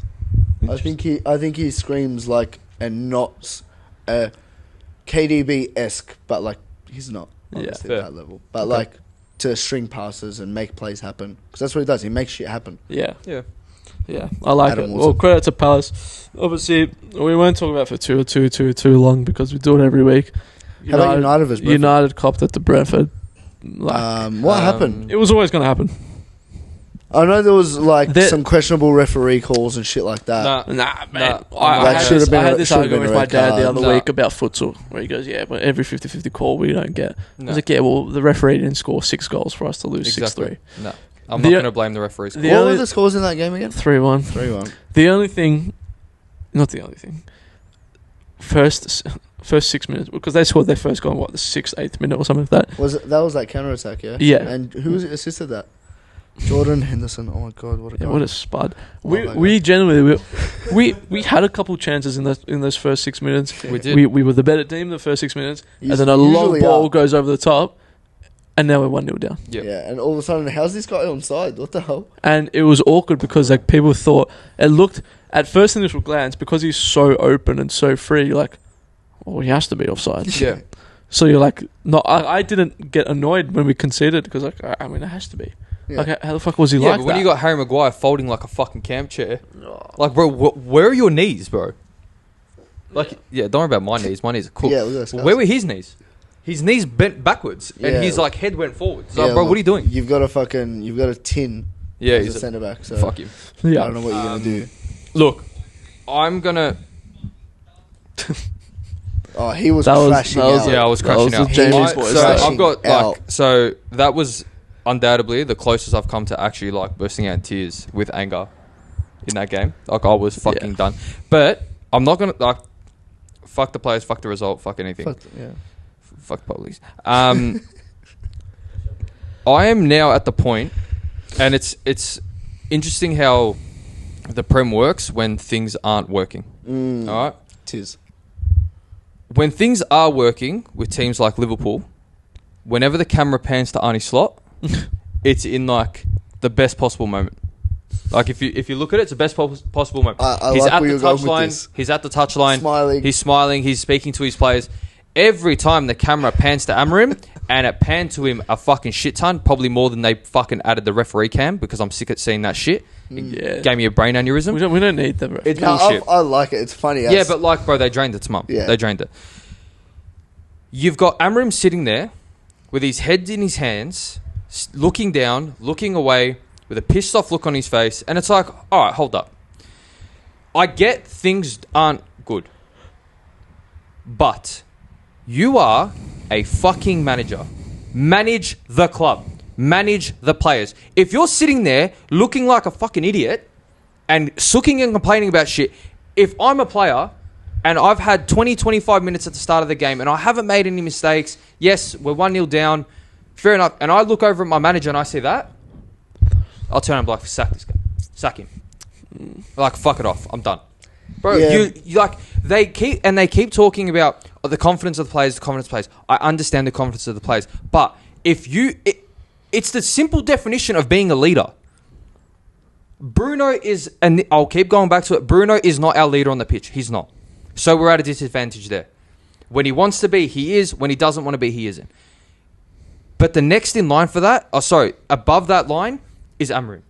I think he screams like a not KDB-esque, but he's not obviously Yeah. at that level. But Okay. to string passes and make plays happen, because that's what he does. He makes shit happen. Yeah. Yeah. Yeah, I like Adam it. Wilson. Well, credit to Palace. Obviously, we won't talk about it for too long because we do it every week. How about United versus Brentford? United copped it to Brentford. What happened? It was always going to happen. I know there was There- some questionable referee calls and shit like that. Nah. Nah, man. Nah. I That had should've this, been I a- had this should've argument been with a my red dad the card. other Nah. week about futsal, where he goes, yeah, but every 50-50 call we don't get. I No. was like, yeah, well, the referee didn't score 6 goals for us to lose 6-3. No. I'm The- not going to blame the referees. the- What only- were the scores in that game again? 3-1. 3-1. The only thing, not the only thing, first 6 minutes, because they scored their first goal in, the 6th, 8th minute or something like that. That was that counter attack, yeah? Yeah. And who assisted that? Jordan Henderson. Oh my god, what a guy. Yeah, what a spud. Oh We my God. we genuinely we had a couple chances in those first 6 minutes. We did. We were the better team in the first 6 minutes, and then a Usually long ball are. goes over the top, and now we're 1-0 down. Yep. Yeah, and all of a sudden, how's this guy onside? What the hell? And it was awkward because people thought it looked at first initial glance because he's so open and so free. You're like, oh, he has to be offside. Yeah. So you're like, no, I didn't get annoyed when we conceded because it has to be. Yeah. Like, how the fuck was he Yeah, like but when that? you got Harry Maguire folding like a fucking camp chair, bro, where are your knees, bro? Don't worry about my knees. My knees are cool. Yeah, look at this. Where were his knees? His knees bent backwards, Yeah. and his head went forward. So, Yeah, bro, look, what are you doing? You've got a tin Yeah, as he's a centre back. So fuck him. I Yeah. don't know what you're gonna do. Look, I'm gonna. Oh, he was That was- crashing that was out. a- Yeah, I was That crashing was out. the Jamie's I- voice, so that. I've got Out. so that was undoubtedly the closest I've come to actually bursting out in tears with anger in that game. I was fucking Yeah. done. But I'm not gonna fuck the players, fuck the result, fuck anything. Fuck the police. I am now at the point, and it's interesting how the Prem works when things aren't working. All right, Tis. when things are working with teams like Liverpool, whenever the camera pans to Arnie Slot, it's in the best possible moment. If you look at it, it's the best possible moment. I He's like at where the you're going with touchline. this. He's at the touchline. Smiling. He's smiling. He's speaking to his players. Every time the camera pans to Amarim, and it panned to him a fucking shit ton, probably more than they fucking added the referee cam because I'm sick of seeing that shit. It Yeah. gave me a brain aneurysm. We don't need that. It's No, bullshit. I like it. It's funny. Yeah, but bro, they drained its mum. Yeah. They drained it. You've got Amarim sitting there with his head in his hands, looking down, looking away, with a pissed off look on his face, and it's like, all right, hold up. I get things aren't good, but you are a fucking manager. Manage the club. Manage the players. If you're sitting there looking like a fucking idiot and sooking and complaining about shit, if I'm a player and I've had 20, 25 minutes at the start of the game and I haven't made any mistakes, yes, we're 1-0 down, fair enough, and I look over at my manager and I see that, I'll turn and be like, sack this guy. Sack him. Fuck it off. I'm done. Bro, Yeah. you like they keep talking about the confidence of the players, the confidence of the players. I understand the confidence of the players, but if it's the simple definition of being a leader. Bruno is, and I'll keep going back to it. Bruno is not our leader on the pitch. He's not. So we're at a disadvantage there. When he wants to be, he is. When he doesn't want to be, he isn't. But the next in line for that, above that line is Amrin.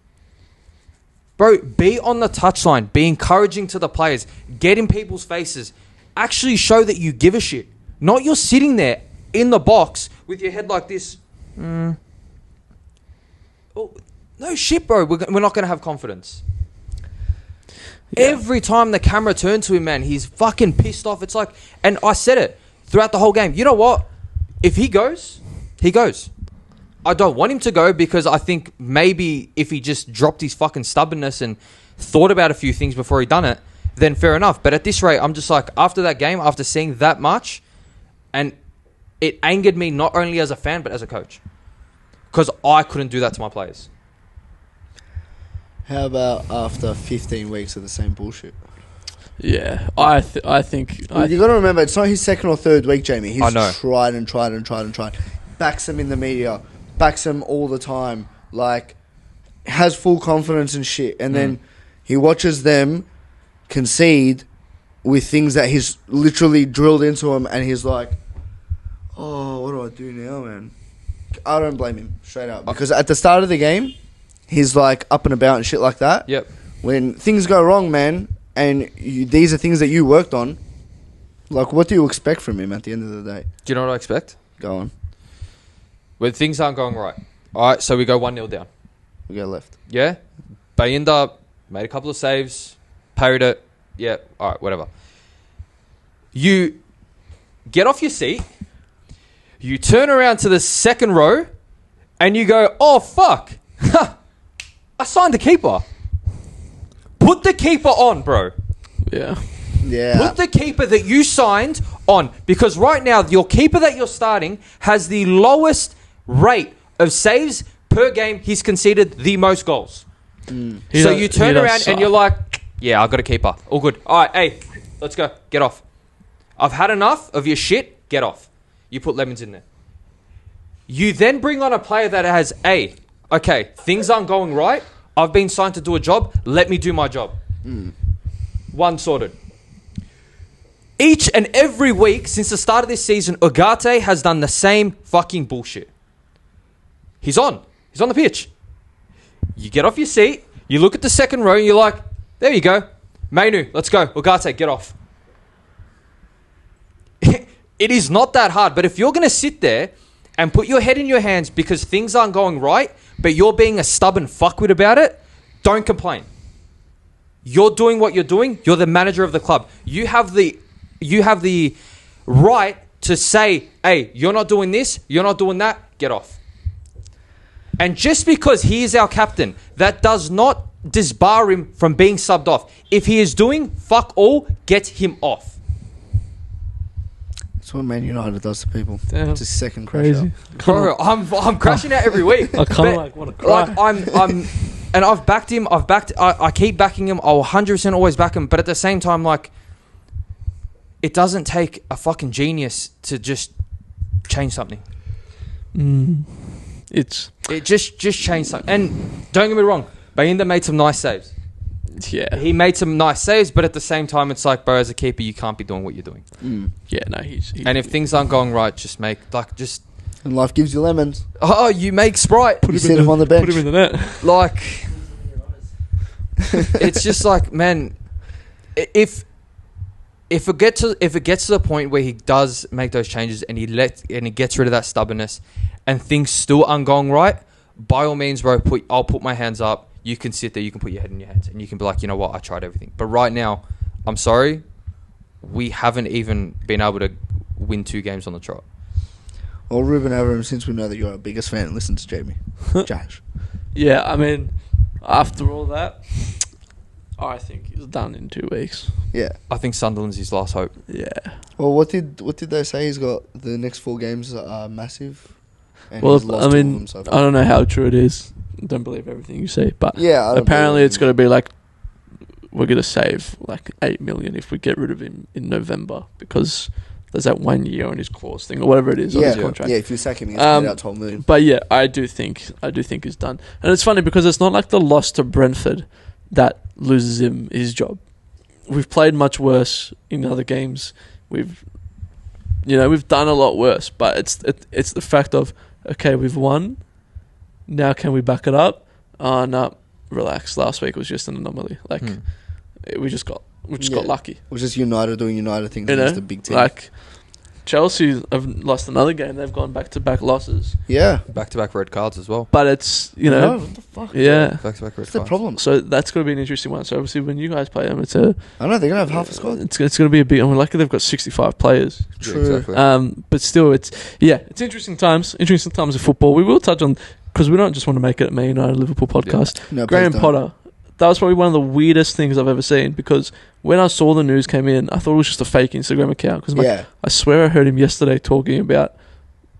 Bro, be on the touchline. Be encouraging to the players. Get in people's faces. Actually show that you give a shit. Not you're sitting there in the box with your head like this. Oh, no shit, bro. We're not going to have confidence. Yeah. Every time the camera turned to him, man, he's fucking pissed off. It's like, and I said it throughout the whole game. You know what? If he goes, he goes. I don't want him to go because I think maybe if he just dropped his fucking stubbornness and thought about a few things before he done it, then fair enough. But at this rate, I'm just like, after that game, after seeing that much, and it angered me not only as a fan, but as a coach. Because I couldn't do that to my players. How about after 15 weeks of the same bullshit? Yeah, I think... you got to remember, it's not his second or third week, Jamie. He's I know. tried. Backs him in the media. Backs him all the time. Like, has full confidence and shit. And then he watches them concede with things that he's literally drilled into him. And he's like, oh, what do I do now, man? I don't blame him, straight up. Because at the start of the game, he's like up and about and shit like that. Yep. When things go wrong, man, and these are things that you worked on, like, what do you expect from him at the end of the day? Do you know what I expect? Go on. When things aren't going right. All right, so we go 1-0 down. We go left. Yeah? Bayinda made a couple of saves, parried it. Yeah, all right, whatever. You get off your seat, you turn around to the second row, and you go, oh, fuck. I signed the keeper. Put the keeper on, bro. Yeah. Put the keeper that you signed on. Because right now, your keeper that you're starting has the lowest rate of saves per game. He's conceded the most goals. So you turn around and you're like, yeah, I got a keeper. All good. All right, hey, let's go. Get off. I've had enough of your shit. Get off. You put Lemons in there. You then bring on a player that has, okay, things aren't going right. I've been signed to do a job. Let me do my job. One sorted. Each and every week since the start of this season, Ugarte has done the same fucking bullshit. He's on the pitch. You get off your seat. You look at the second row and you're like, there you go. Mainu, let's go. Ugarte, get off. It is not that hard. But if you're going to sit there and put your head in your hands because things aren't going right, but you're being a stubborn fuckwit about it, don't complain. You're doing what you're doing. You're the manager of the club. You have the right to say, hey, you're not doing this, you're not doing that, get off. And just because he is our captain, that does not disbar him from being subbed off. If he is doing fuck all, get him off. That's what Man United does to people. Damn. It's a second crash out. Bro, I'm crashing out every week. I kind of want to cry. Like and I've backed him. I keep backing him. I'll 100% always back him. But at the same time, like, it doesn't take a fucking genius to just change something. It just changed something. And don't get me wrong, Bayinda made some nice saves. Yeah. He made some nice saves, but at the same time, it's like, bro, as a keeper, you can't be doing what you're doing. Yeah, no, he's and if things aren't going right, just And life gives you lemons. Oh, you make Sprite. You sit him on the bench. Put him in the net. Like, it's just like, man, if it gets to the point where he does make those changes and he gets rid of that stubbornness, and things still aren't going right, by all means, bro, I'll put my hands up. You can sit there, you can put your head in your hands, and you can be like, you know what, I tried everything. But right now, I'm sorry, we haven't even been able to win 2 games on the trot. Well, Ruben Abraham, since we know that you're our biggest fan, listen to Jamie. Josh. Yeah, I mean, after all that, I think he's done in 2 weeks. Yeah. I think Sunderland's his last hope. Yeah. Well, what did they say? He's got the next 4 games are massive. And Well, he's lost I all of mean, them so I far. don't know how true it is. Don't believe everything you say, but Yeah, I don't apparently believe it's got to be like we're going to save like 8 million if we get rid of him in November, because there's that 1 year on his clause thing or whatever it is on his contract. Yeah, if you sack him, he's paid out 12 million. But yeah, I do think he's done. And it's funny because it's not like the loss to Brentford that loses him his job. We've played much worse in other games. We've done a lot worse, but it's the fact of, okay, we've won. Now can we back it up? No, relax. Last week was just an anomaly. Like we just got lucky. It was just United doing United things against a big team. Like Chelsea have lost another game. They've gone back-to-back losses. Yeah. Back-to-back red cards as well. But it's, No, what the fuck? Yeah. Back-to-back red cards. What's the problem? So that's going to be an interesting one. So obviously when you guys play them, I don't know, they're going to have half a squad. It's going to be a big... I mean, luckily they've got 65 players. True. Yeah, exactly. But still, it's interesting times. Interesting times of football. We will touch on... Because we don't just want to make it a Man United Liverpool podcast. Yeah. No, Graham please don't. Potter. That was probably one of the weirdest things I've ever seen, because when I saw the news came in, I thought it was just a fake Instagram account. Because I swear I heard him yesterday talking about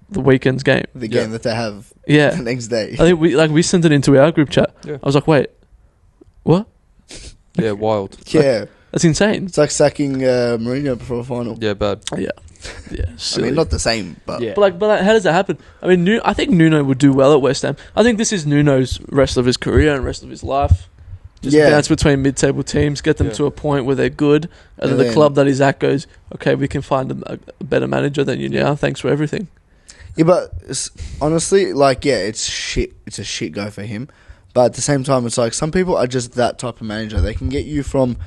the weekend's game. The game that they have the next day. I think we sent it into our group chat. Yeah. I was like, wait, what? Yeah, wild. Yeah. That's insane. It's like sacking Mourinho before a final. Yeah, bad. Yeah. Yeah, I silly. mean, not the same, but... But how does that happen? I mean, I think Nuno would do well at West Ham. I think this is Nuno's rest of his career and rest of his life. Just bounce between mid-table teams, get them to a point where they're good, and then the club that he's at goes, okay, we can find a better manager than you now. Thanks for everything. Yeah, but honestly, it's shit. It's a shit go for him. But at the same time, it's like some people are just that type of manager. They can get you from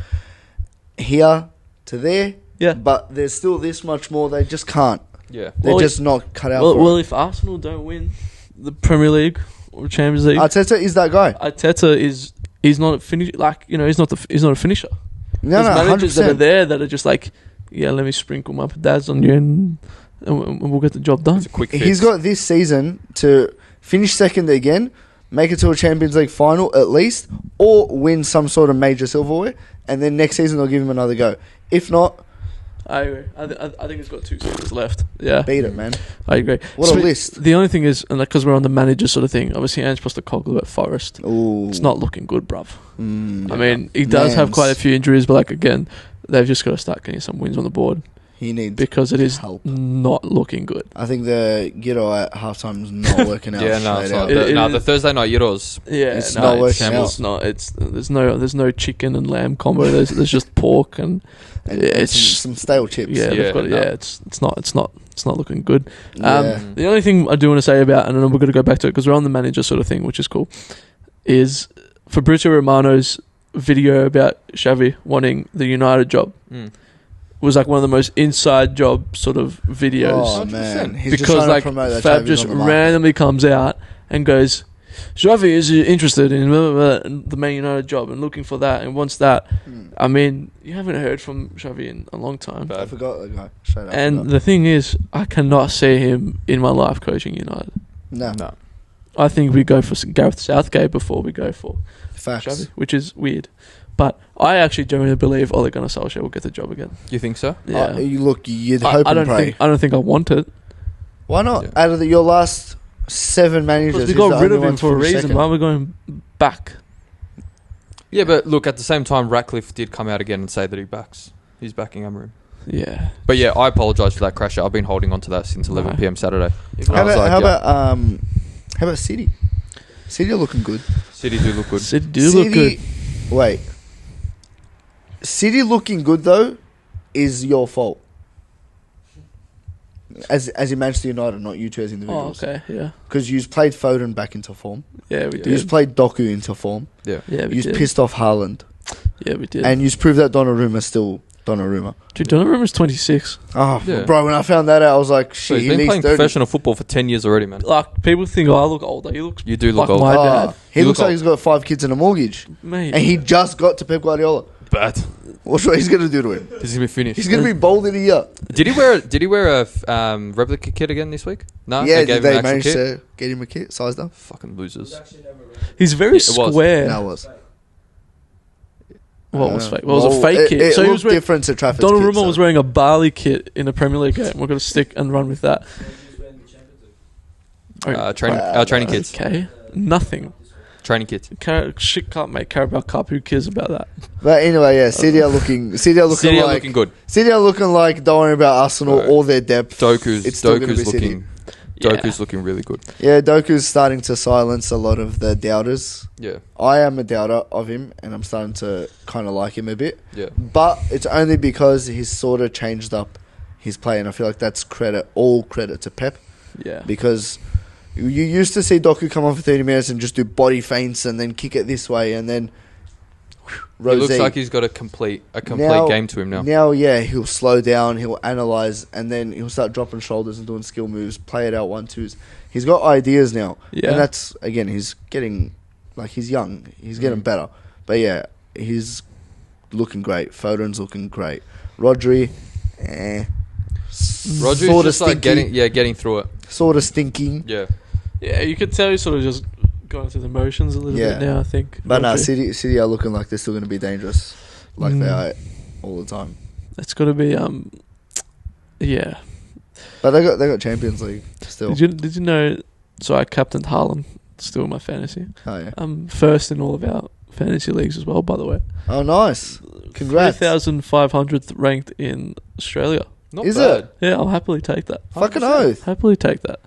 here to there. Yeah. But there's still this much more. They just can't. Yeah. They're just not cut out for Well, it. if Arsenal don't win the Premier League or Champions League, Arteta is that guy. Arteta he's not a finish. He's not a finisher. No, There's managers 100%. that are there that are just like, yeah, let me sprinkle my dads on you and we'll get the job done. It's a quick fix. He's got this season to finish second again, make it to a Champions League final at least, or win some sort of major silverware, and then next season they'll give him another go. If not, I agree. I think it's got 2 seasons left. Yeah, beat it, man. I agree. What a list. The only thing is, and because we're on the manager sort of thing, obviously Ange Postecoglou at Forest. Ooh. It's not looking good, bruv. I Yeah. mean, he does have quite a few injuries, but again, they've just got to start getting some wins on the board. He needs because it is help. not looking good. I think the Giro at halftime is not working out. Yeah, no, it's not. It- The Thursday night Euros. Yeah, It's not working out. It's not. There's no chicken and lamb combo. There's just pork and it's some stale chips. yeah. Yeah, They've got, no. It's not looking good. Yeah. The only thing I do want to say about, and then we're going to go back to it because we're on the manager sort of thing, which is cool, is Fabrizio Romano's video about Xavi wanting the United job was like one of the most inside job sort of videos. Oh man, he's because just trying like to promote that Fab Xavi's just on the market. randomly comes out and goes, Xavi is interested in blah, blah, blah, the Man United job and looking for that and wants that. I mean, you haven't heard from Xavi in a long time. I forgot the guy. Straight up. And the thing is, I cannot see him in my life coaching United. no, I think we go for Gareth Southgate before we go for facts. Xavi, which is weird. But I actually genuinely believe Ole Gunnar Solskjaer will get the job again. You think so? Yeah. You'd hope I and don't pray. think I want it. Why not? Yeah. Out of your last 7 managers, Because we he's got the rid only of one him to for a finish reason. second. Why are we going back? Yeah, but look, at the same time, Ratcliffe did come out again and say that he's backing Amorim. Yeah. But yeah, I apologise for that crasher. I've been holding on to that since 11 p.m. Saturday. How about City? City are looking good. City do look good. City do look good. Wait. City looking good though is your fault. As in Manchester United, not you two as Oh, individuals. okay. Yeah. Because you've played Foden back into form. Yeah, we Yeah. did. You've played Doku into form. Yeah. Yeah, we You've did. pissed off Haaland. Yeah, we did. And you've proved that Donnaruma's still Donnarumma. Dude, Donnarumma's 26. Oh, Yeah. bro, when I found that out, I was like, So shit, he's been leaves playing 30. professional football for 10 years already, man. Like, people think, I look older. He looks You do look like old. my Ah, dad. he You looks look like he's got 5 kids and a mortgage. Mate. And he just got to Pep Guardiola. Bad. What's what he's going to do to him? This is going to be finished. He's going to be bold in a year. Did he wear a replica kit again this week? No, Yeah, they gave him they an actual managed kit. to get him a kit, sized up. Fucking losers. He's very It was. square. No, it was. What was fake? Well, it was a fake kit. It So he looked was wearing, different to Trafford's Donnarumma kit, was so. wearing a Bali kit in a Premier League game. We're going to stick and run with that. Training kits. Okay. Nothing. Training kits. Shit can't make Carabao Cup. Who cares about that? But anyway, yeah, City are looking City are like looking good. City are looking like don't worry about Arsenal Right. or their depth. Doku's looking. Yeah. Doku's looking really good. Yeah, Doku's starting to silence a lot of the doubters. Yeah. I am a doubter of him, and I'm starting to kind of like him a bit. Yeah. But it's only because he's sort of changed up his play, and I feel like that's all credit to Pep. Yeah. Because you used to see Doku come on for 30 minutes and just do body feints and then kick it this way and then It Rosé. looks like he's got a complete game to him now. Now, yeah, he'll slow down, he'll analyse, and then he'll start dropping shoulders and doing skill moves, play it out 1-2s. He's got ideas now. Yeah. And that's, again, he's getting, like, he's young. He's getting better. But, yeah, he's looking great. Foden's looking great. Rodri's Rodri's just like getting through it. Sort of stinking. Yeah. Yeah, you could tell he's sort of just going through the motions a little bit now, I think. But no, Rodri. City are looking like they're still going to be dangerous. Like they are all the time. It's got to be, yeah. But they got Champions League still. Did you know, so I captained Haaland, still in my fantasy. Oh, yeah. I'm first in all of our fantasy leagues as well, by the way. Oh, nice. Congrats. 3,500th ranked in Australia. Not Is bad. it? Yeah, I'll happily take that. Fucking oath. Happily take that.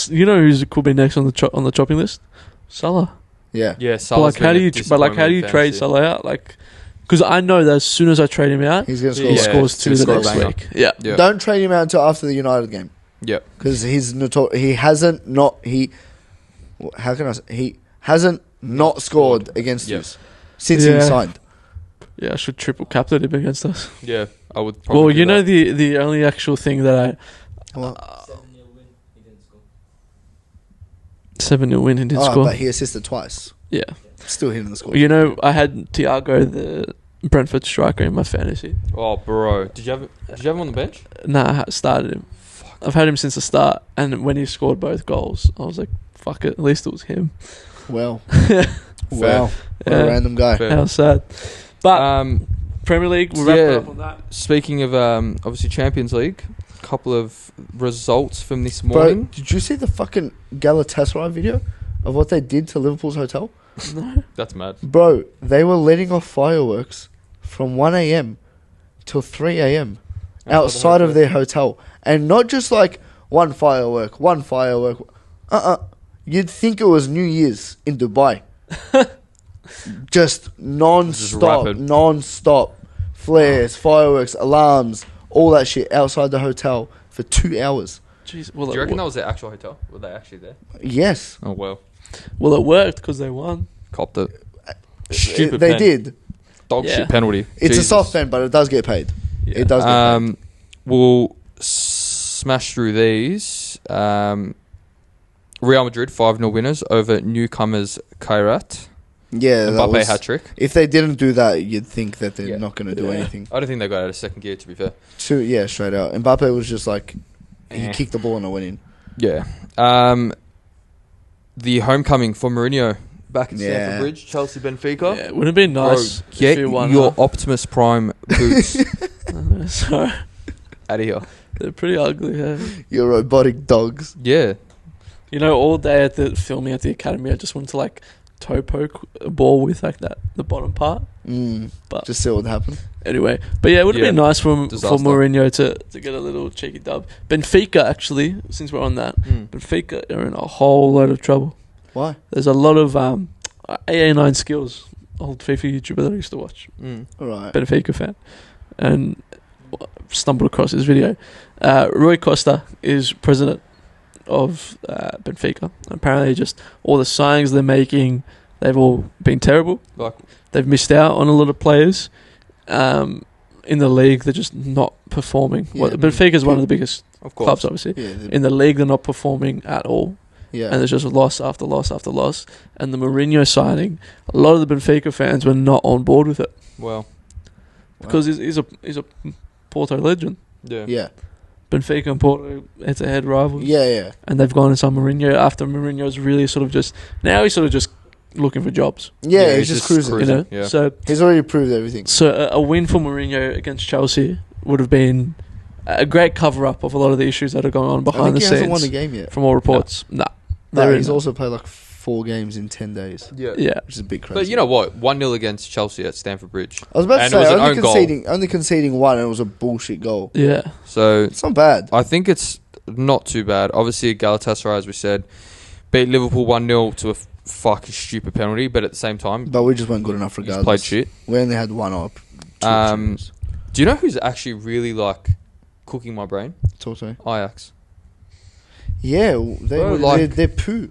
You know who's could be next on the chopping list? Salah. Yeah. Yeah, But Salah's like, how do you disappointment in trade fantasy. Salah out? Like, because I know that as soon as I trade him out, He's going to he score. Yeah. scores two he's the gonna next score a week. Yeah. Yeah. Don't trade him out until after the United game. Yeah. Because he hasn't not scored against Yeah. us since he Yeah. signed. Yeah, I should triple captain him against us. Yeah, I would probably Well, do you know that. the only actual thing that Well, 7-0 win, he didn't score. 7-0 win he did score. but he assisted twice. Yeah. Still hitting the score. You know, I had Thiago, the Brentford striker, in my fantasy. Oh, bro. Did you have him on the bench? Nah, I started him. I've had him since the start, and when he scored both goals, I was like, fuck it, at least it was him. Well, Fair. wow, what a random guy. Fair. How sad. But Premier League, we'll wrap it yeah. up on that. Speaking of obviously Champions League, a couple of results from this Bro, morning. did you see the fucking Galatasaray video of what they did to Liverpool's hotel? No. That's mad. Bro, they were letting off fireworks from 1 a.m. till 3 a.m. outside of their hotel. And not just like one firework. You'd think it was New Year's in Dubai. Just rapid. non-stop. Flares, fireworks, alarms, all that shit outside the hotel for 2 hours. Jeez, well, Do you reckon that was their actual hotel? Were they actually there? Yes. Oh, well. it worked because they won. Copped it. Stupid They pen. did. Dog Yeah. shit penalty. It's Jesus. a soft pen, but it does get paid. Yeah. It does get paid. We'll smash through these. Real Madrid 5-0 winners over newcomers Kairat. Yeah, that Mbappe was, hat trick. if they didn't do that, you'd think that they're Yeah. not going to do Yeah. anything. I don't think they got out of second gear, to be fair. Straight out. Mbappe was just like, he Eh. kicked the ball and it went in. Yeah. The homecoming for Mourinho back at Yeah. Stamford Bridge, Chelsea Benfica. Yeah, it would have been nice Bro, get if you won. your Optimus Prime boots Sorry, out of here. they're pretty ugly. Yeah. Your robotic dogs. Yeah. You know, all day at the filming at the academy, I just wanted to like toe poke a ball with like the bottom part. But Just see what would happen. anyway, but yeah, it would have Yeah. been nice for Disaster. Mourinho to get a little cheeky dub. Benfica, actually, since we're on that, Benfica are in a whole load of trouble. Why? There's a lot of AA9 skills, old FIFA YouTuber that I used to watch, All right. Benfica fan, and stumbled across his video. Rui Costa is president of Benfica. Apparently, just all the signings they're making, they've all been terrible. Like, They've missed out on a lot of players. In the league, they're just not performing. Yeah. Benfica is one of the biggest of course. clubs, obviously. Yeah. In the league, they're not performing at all. Yeah. And there's just loss after loss after loss. And the Mourinho signing, a lot of the Benfica fans were not on board with it Well, because he's a Porto legend. yeah. Yeah. Benfica and Porto head-to-head rivals. Yeah. And they've gone and signed Mourinho after Mourinho's really sort of just looking for jobs. Yeah, he's just cruising. You know, Yeah. so He's already proved everything. a win for Mourinho against Chelsea would have been a great cover-up of a lot of the issues that are going on I behind think the he scenes. hasn't won a game yet. From all reports, nah. But They're he's in- also played like 4 games in 10 days, Yeah. Yeah. which is a bit crazy. But you know what? 1-0 against Chelsea at Stamford Bridge. I was about to And it was say an only own goal. conceding one, and it was a bullshit goal. Yeah. So It's not bad. I think it's not too bad. Obviously, Galatasaray, as we said, beat Liverpool 1-0 to a fucking stupid penalty, but at the same time, But we just weren't good enough just regardless. played shit. We only had one up. Do you know who's actually really like cooking my brain? Talk to me. Ajax. Yeah, Bro, they're poo.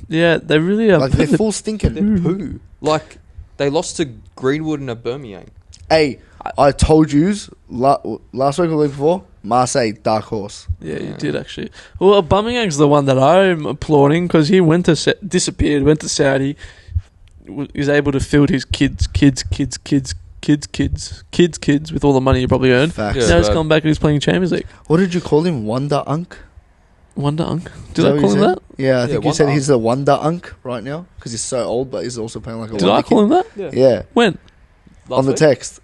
Yeah, they really are. Like, they're full stinking. They're poo. Like, they lost to Greenwood and Aubameyang. Hey, I told yous last week or the week before, Marseille, dark horse. Yeah, you did actually. Well, Aubameyang's the one that I'm applauding because he went to disappeared, went to Saudi, is able to field his kids with all the money he probably earned. Facts. Yeah. Now he's bad. come back and he's playing Champions League. What did you call him? Wonder Unk? Wonder Unk. Is Did that I what call you him said? that? Yeah, I Yeah, think you Wonder said Unk. he's the Wonder Unk right now because he's so old, but he's also playing like a Did I wonder call him that? Yeah. kid. Yeah, When? Last on the week? text.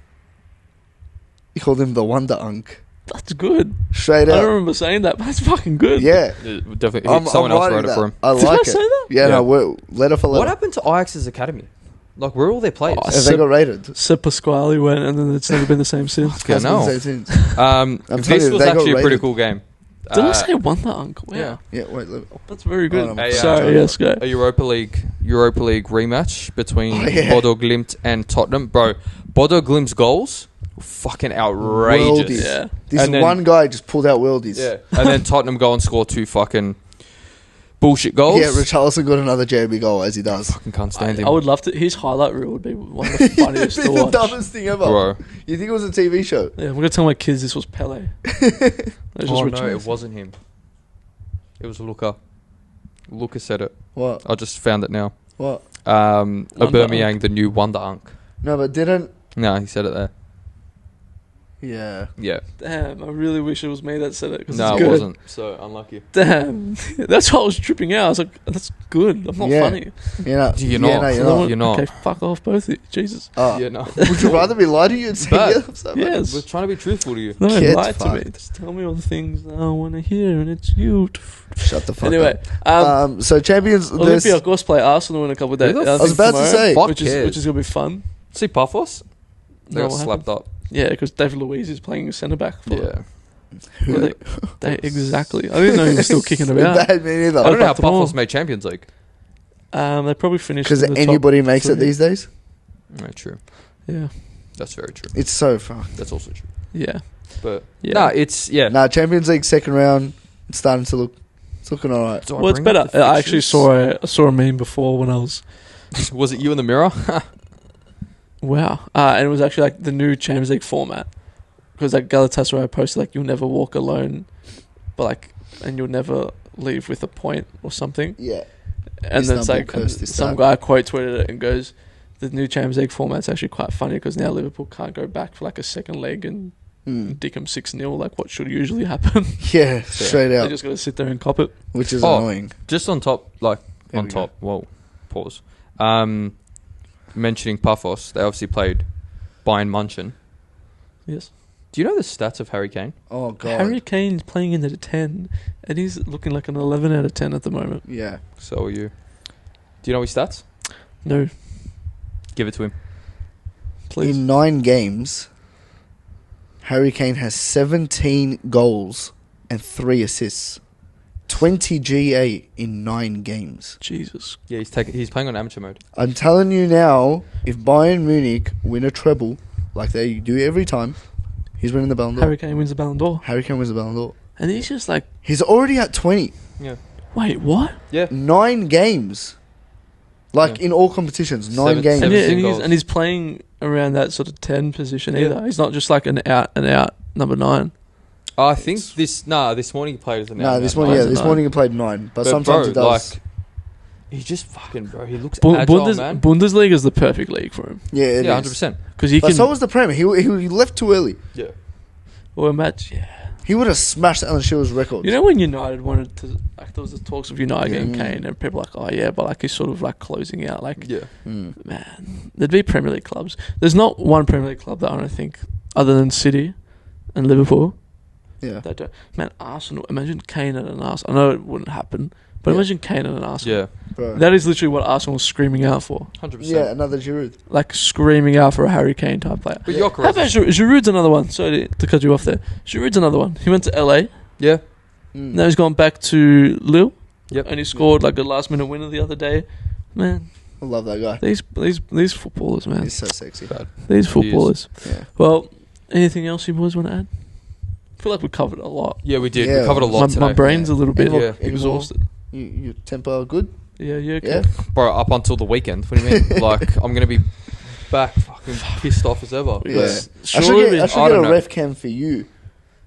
You called him the Wonder Unk. That's good. Straight I don't up. remember saying that, but it's fucking good. Yeah. Yeah, definitely. I'm Someone else writing wrote it that. for him. I Did like I it. say that? Yeah, Yeah. no, letter for letter. What happened to Ajax's academy? Like, where are all their players? Oh, Have they got rated? Sir Pasquale went, and then it's never been the same since. Okay, no. Hasn't been said since. I'm telling this you, was they got actually a pretty rated. cool game. Did I say Wonder Unk? Wow. Yeah. Yeah, wait, look. That's very good. Oh, no, Hey, Sorry, yes, go. A Europa League rematch between Oh, yeah. Bodo Glimt and Tottenham. Bro, Bodo Glimt's goals were fucking outrageous. Worldies. Yeah. This And then- one guy just pulled out worldies. Yeah. And then Tottenham go and score 2 fucking bullshit goals. Yeah, Richarlison got another JB goal, as he does. Fucking can't stand him. I would love to. His highlight reel would be one of the funniest It's to the watch. dumbest thing ever. Bro. You think it was a TV show? Yeah, I'm gonna tell my kids this was Pele. It was Oh, no, Richarlison. it wasn't him. It was Luca. Luca said it. What? I just found it now. What? Aubameyang, the new Wonder Unk. No, but didn't... No, he said it there. Yeah. Yeah. Damn, I really wish it was me that said it. 'Cause No, it's it good. wasn't. So unlucky. Damn, that's why I was tripping out. I was like, "That's good. I'm not Yeah. funny." You're not. You're Yeah, not. no, So you're no not. one- You're not. Okay, fuck off, both of you. Jesus. Oh. Yeah, no. Would you rather be lied to you and say But- yes? So much? Yes. We're trying to be truthful to you. No, Get lie to me. fucked. Just tell me all the things that I want to hear, and it's you. Shut the fuck Anyway, up. So champions... there's- Olympiacos play Arsenal in a couple of days. Who the I f- I was think about to tomorrow, say. Fuck which cares. is gonna be fun. See Paphos? They No, got what slapped up. Yeah, because David Luiz is playing centre back. For Yeah. exactly. I didn't know he was still kicking about. Bad, me neither. I don't know how fucked them all. Paphos made Champions League. They probably finished Because in the top anybody makes it three. these days. Yeah, true. Yeah, That's very true. It's so fucked. That's also true. yeah, But yeah. nah, it's Nah, Champions League second round. It's starting to look... It's looking alright. Do I Well, it's bring better. up the I actually fixtures? saw a meme before when I was Was it you in the mirror? wow, and it was actually like the new Champions League format because like Galatasaray posted like you'll never walk alone, but like and you'll never leave with a point or something. Yeah. And then it's Istanbul like curse this some time. guy quote tweeted it and goes, "The new Champions League format's actually quite funny because now Liverpool can't go back for like a second leg and dick them 6-0 like what should usually happen. Yeah, straight They out. just got to sit there and cop it." Which is Oh. annoying. Just on top, like There on we go. top. Whoa, pause. Mentioning Paphos, they obviously played Bayern Munchen. Yes. Do you know the stats of Harry Kane? Oh, God. Harry Kane's playing in at a 10 and he's looking like an 11 out of 10 at the moment. Yeah. So are you. Do you know his stats? No, Give it to him. please. In 9 games, Harry Kane has 17 goals and 3 assists. 20 GA in 9 games. Jesus. Yeah, he's playing on amateur mode. I'm telling you now, if Bayern Munich win a treble, like they do every time, he's winning the Ballon d'Or. Harry Kane wins the Ballon d'Or. Harry Kane wins the Ballon d'Or. And he's just like, He's already at 20. Yeah. wait, what? Yeah. 9 games. Like Yeah. in all competitions, 9 Seven- games. And, 17 he's, goals. and he's playing around that sort of 10 position Yeah. either. He's not just like an out number 9. I think this morning he played as an No, this out-and-out morning, nine. yeah, this morning he played 9. But sometimes bro, he does. like, he just fucking, bro, he looks agile, man. Bundesliga is the perfect league for him. Yeah, it Yeah, is. 100%. Because he But can... so was the Premier. He left too early. Yeah. Or match, yeah. He would have smashed Alan Shearer's record. You know when United wanted to... Like, there was the talks of United Yeah. getting Kane and people were like, oh yeah, but like he's sort of like closing out. Like, Yeah. man, there'd be Premier League clubs. There's not one Premier League club that I don't think, other than City and Liverpool, Yeah. that don't... Man, Arsenal, imagine Kane at an Arsenal. I know it wouldn't happen, But Yeah. imagine Kane and an Arsenal. Yeah, Bro. That is literally what Arsenal was screaming out for. 100%. Yeah, another Giroud. Like screaming out for a Harry Kane type player. But Yeah. How Gyökeres, about Giroud's another one? Sorry to cut you off there. Giroud's another one. He went to LA. yeah, Now he's gone back to Lille. Yep. And he scored like a last minute winner the other day. Man, I love that guy. these footballers, man. He's so sexy. bad. These footballers. Yeah. Well, anything else you boys want to add? I feel like we covered a lot. Yeah, we did. Yeah. We covered a lot My today. brain's a little bit Any more- Yeah. any more- exhausted. Your temper good? Yeah, Yeah. okay. Bro, up until the weekend. What do you mean? Like, I'm going to be back fucking pissed off as ever. We Yeah. got I surely should been- get I a don't know. ref cam for you.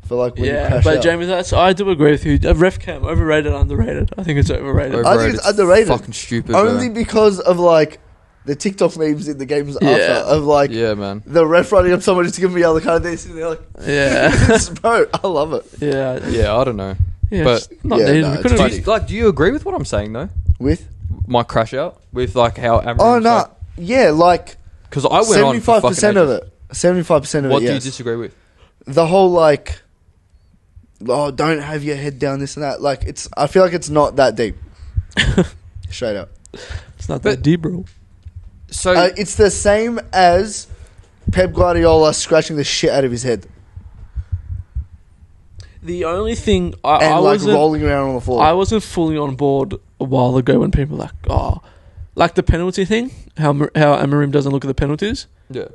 For like when you Yeah, crash but out. Jamie, I do agree with you. Ref cam, overrated, underrated. I think it's overrated. I think it's underrated. Fucking stupid. Only bro. because of like the TikTok memes in the games Yeah. after of like Yeah, man. the ref running up someone just to give me the other card. They're sitting there like, Yeah, bro, I love it. yeah, Yeah, I don't know. yeah. But- It's not Yeah, needed. no, We it's could've- funny. Like, do you agree with what I'm saying though? With My crash out with like how Amarim. oh no, yeah, like because I went on for 75% of ages. it. 75% of What it. do you Yes. disagree with? The whole like, oh, don't have your head down, this and that. Like it's, I feel like it's not that deep. Straight up. It's not But- that deep, bro. So It's the same as Pep Guardiola scratching the shit out of his head The only thing I and like wasn't, rolling around on the floor. I wasn't fully on board a while ago when people were like, oh, like the penalty thing, how Amarim doesn't look at the penalties. yeah,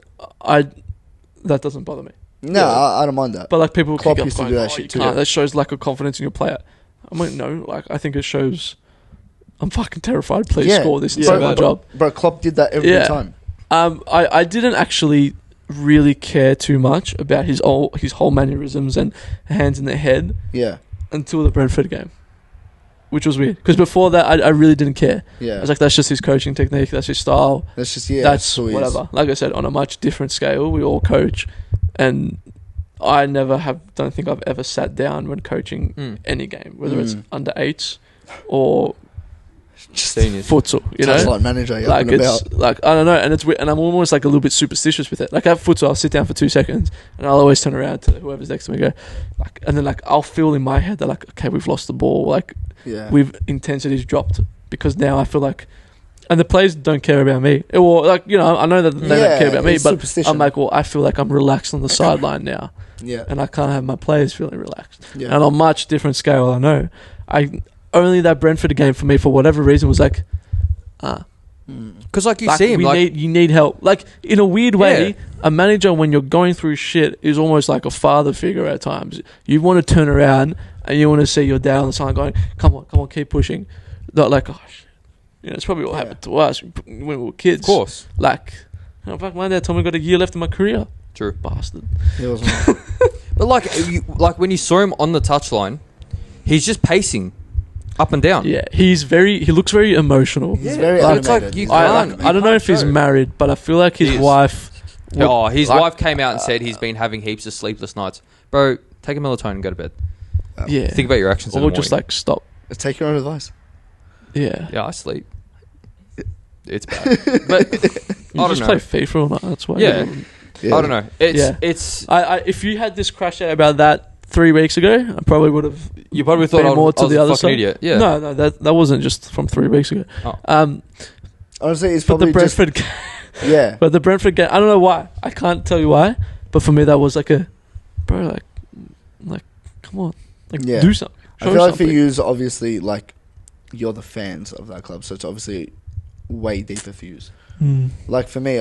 That doesn't bother me. no, I don't mind that. But like people Klopp keep used to going, do that oh, shit you too. can't. That shows lack of confidence in your player. I'm like, no, like I think it shows I'm fucking terrified. Please Yeah. score this and Yeah. save my job. Bro, Klopp did that every Yeah. time. I didn't actually really care too much about his whole mannerisms and hands in the head Yeah, until the Brentford game, which was weird. Because before that, I really didn't care. yeah. I was like, that's just his coaching technique. That's his style. That's just that's who he is. whatever. Like I said, on a much different scale, we all coach, and I don't think I've ever sat down when coaching any game, whether it's under 8s or Seniors. futsal. You know, Touchline manager, like and it's about. like I don't know, and it's weird, and I'm almost like a little bit superstitious with it. Like at futsal, I'll sit down for 2 seconds, and I'll always turn around to whoever's next to me, and go, like, and then like I'll feel in my head that like, okay, we've lost the ball, like Yeah, intensity's dropped because now I feel like, and the players don't care about me, or like I know that they don't care about me, it's but superstition. I'm like, well, I feel like I'm relaxed on the sideline now, yeah, and I can't have my players feeling relaxed. yeah. And on a much different scale, I know. Only that Brentford game for me, for whatever reason, was like, because like you see him, like you need help. Like in a weird way, Yeah. a manager when you're going through shit is almost like a father figure at times. You want to turn around and you want to see your dad on the side going, "Come on, keep pushing." Not like, oh, shit. It's probably what happened to us when we were kids. of course, Like, fuck, my dad told me I got a year left in my career. true. Bastard. He was wrong. But like when you saw him on the touchline, he's just pacing up and down. Yeah, he looks very emotional. He's very Like, it's animated. like you He's can't- very I animated. don't know if he's show. married, but I feel like his He is. wife. would- His like, wife came out and said he's been having heaps of sleepless nights. Bro, take a melatonin and go to bed. Yeah. Think about your actions in Or the just morning. like stop. Take your own advice. Yeah. Yeah, I sleep. It's bad. But You I just don't play know. FIFA all night. That's why. Yeah. Yeah. I don't know. It's If you had this crash out about that 3 weeks ago, I probably would have. you probably thought been I was, more to I was the a other fucking side. idiot. Yeah. No, that wasn't just from 3 weeks ago. Oh. Honestly, it's But the probably just Brentford, yeah. but the Brentford game, I don't know why. I can't tell you why. But for me, that was like bro, like, come on, like, Yeah. do something. I Show feel like for something. you, obviously, like you're the fans of that club, so it's obviously way deeper for you. Like for me,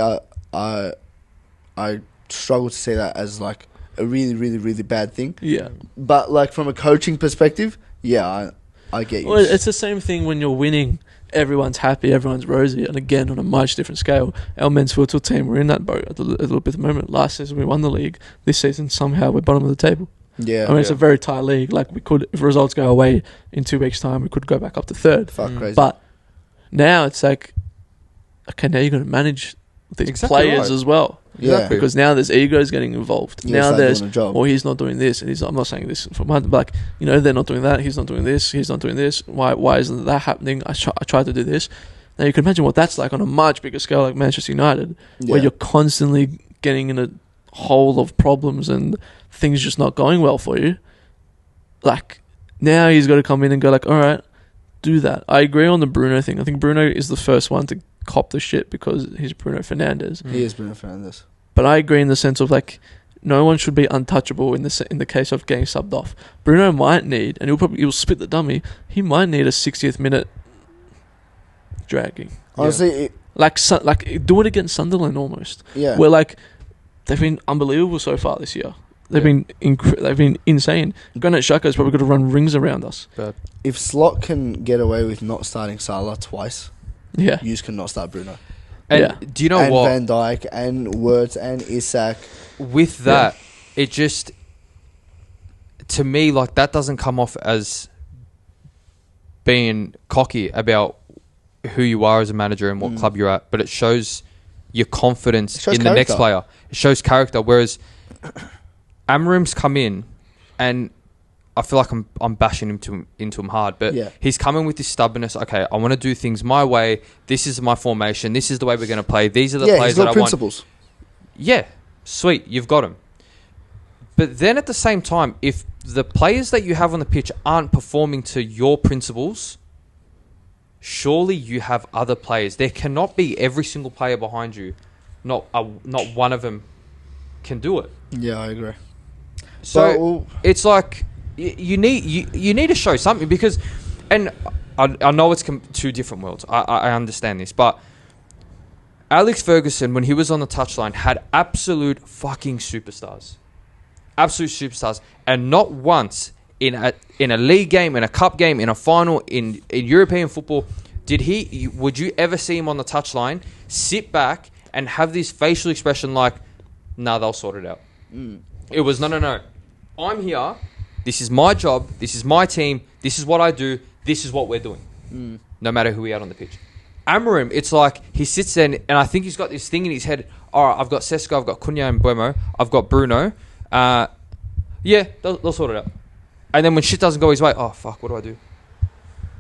I struggle to see that as like a really, really, really bad thing. Yeah. But like from a coaching perspective, yeah, I get you. Well, it's the same thing when you're winning. Everyone's happy, everyone's rosy, and again, on a much different scale. Our men's futsal team, we're in that boat a little bit at the moment. Last season we won the league. This season somehow we're bottom of the table. Yeah, I mean, it's a very tight league. Like we could, if results go away in 2 weeks' time, we could go back up to third. fuck crazy. But now it's like, okay, now you're going to manage these Exactly players right. as well. yeah, Because now there's egos getting involved. You now start there's, doing a job. or he's not doing this, and I'm not saying this from my, but like, they're not doing that. He's not doing this. He's not doing this. Why isn't that happening? I tried to do this. Now you can imagine what that's like on a much bigger scale, like Manchester United, where Yeah. you're constantly getting in a hole of problems and things just not going well for you. Like now he's got to come in and go like, all right, do that. I agree on the Bruno thing. I think Bruno is the first one to cop the shit because he's Bruno Fernandes. He is Bruno Fernandes. But I agree in the sense of like, no one should be untouchable in the case of getting subbed off. Bruno might need, and he'll spit the dummy. He might need a 60th minute dragging. Honestly, Like do it against Sunderland almost. yeah. Where like they've been unbelievable so far this year. They've been insane. Granit Xhaka's probably got to run rings around us. If Slot can get away with not starting Salah twice, Yeah. you cannot start Bruno. And Yeah. do you know and what? Van Dijk and Wirtz and Isak. With that, it just, to me, like, that doesn't come off as being cocky about who you are as a manager and what club you're at, but it shows your confidence in the next player. It shows character. Whereas Amorim's come in, and I feel like I'm bashing into him hard, but he's coming with this stubbornness. Okay, I want to do things my way. This is my formation. This is the way we're going to play. These are the players that I principles. want. Yeah, sweet, you've got them. But then at the same time, if the players that you have on the pitch aren't performing to your principles, surely you have other players. There cannot be every single player behind you. Not one of them can do it. Yeah, I agree. So it's like you need to show something because, and I know it's two different worlds. I understand this, but Alex Ferguson, when he was on the touchline, had absolute fucking superstars. Absolute superstars. And not once in a league game, in a cup game, in a final, in European football, would you ever see him on the touchline sit back and have this facial expression like, nah, they'll sort it out. It was, no. I'm here. This is my job. This is my team. This is what I do. This is what we're doing. No matter who we are on the pitch. Amorim, it's like he sits there and I think he's got this thing in his head. All right, I've got Sesko, I've got Cunha and Buemo, I've got Bruno. Yeah, they'll sort it out. And then when shit doesn't go his way, oh, fuck, what do I do?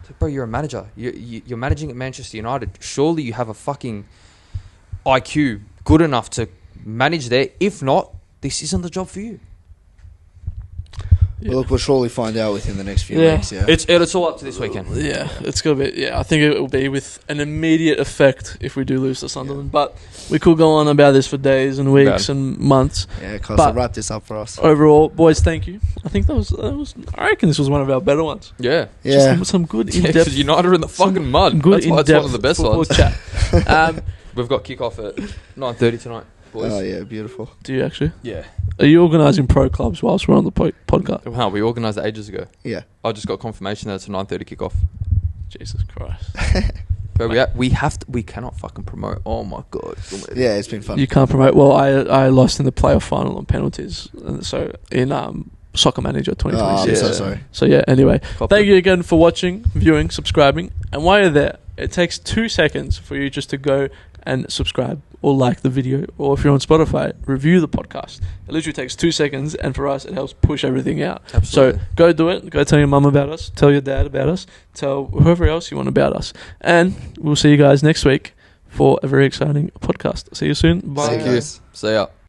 It's like, bro, you're a manager. You're managing at Manchester United. Surely you have a fucking IQ good enough to manage there. If not, this isn't the job for you. Well, look, we'll surely find out within the next few weeks. Yeah, it's all up to this weekend. Yeah, it's gonna be. Yeah, I think it will be with an immediate effect if we do lose to Sunderland. But we could go on about this for days and weeks and months. Yeah, Costa, wrap this up for us. Overall, boys, thank you. I think that was. I reckon this was one of our better ones. Yeah. Just some good in depth. Because United are in the fucking mud. Good That's why it's one of the best ones. Chat. We've got kick-off at 9:30 tonight, boys. Oh yeah, beautiful. Do you actually? Yeah. Are you organising pro clubs whilst we're on the podcast? Wow, we organised it ages ago. Yeah. I just got confirmation that it's a 9:30 kick-off. Jesus Christ. But we cannot fucking promote. Oh my god. Yeah, it's been fun. You can't promote. Well, I lost in the playoff final on penalties. And so in Soccer Manager 2026. I'm so sorry. So yeah, anyway. Thank you again for watching, viewing, subscribing. And while you're there, it takes 2 seconds for you just to go and subscribe or like the video, or if you're on Spotify, review the podcast. It literally takes 2 seconds, and for us, it helps push everything out. Absolutely. So go do it. Go tell your mum about us. Tell your dad about us. Tell whoever else you want about us. And we'll see you guys next week for a very exciting podcast. See you soon. Bye. See you guys. See ya.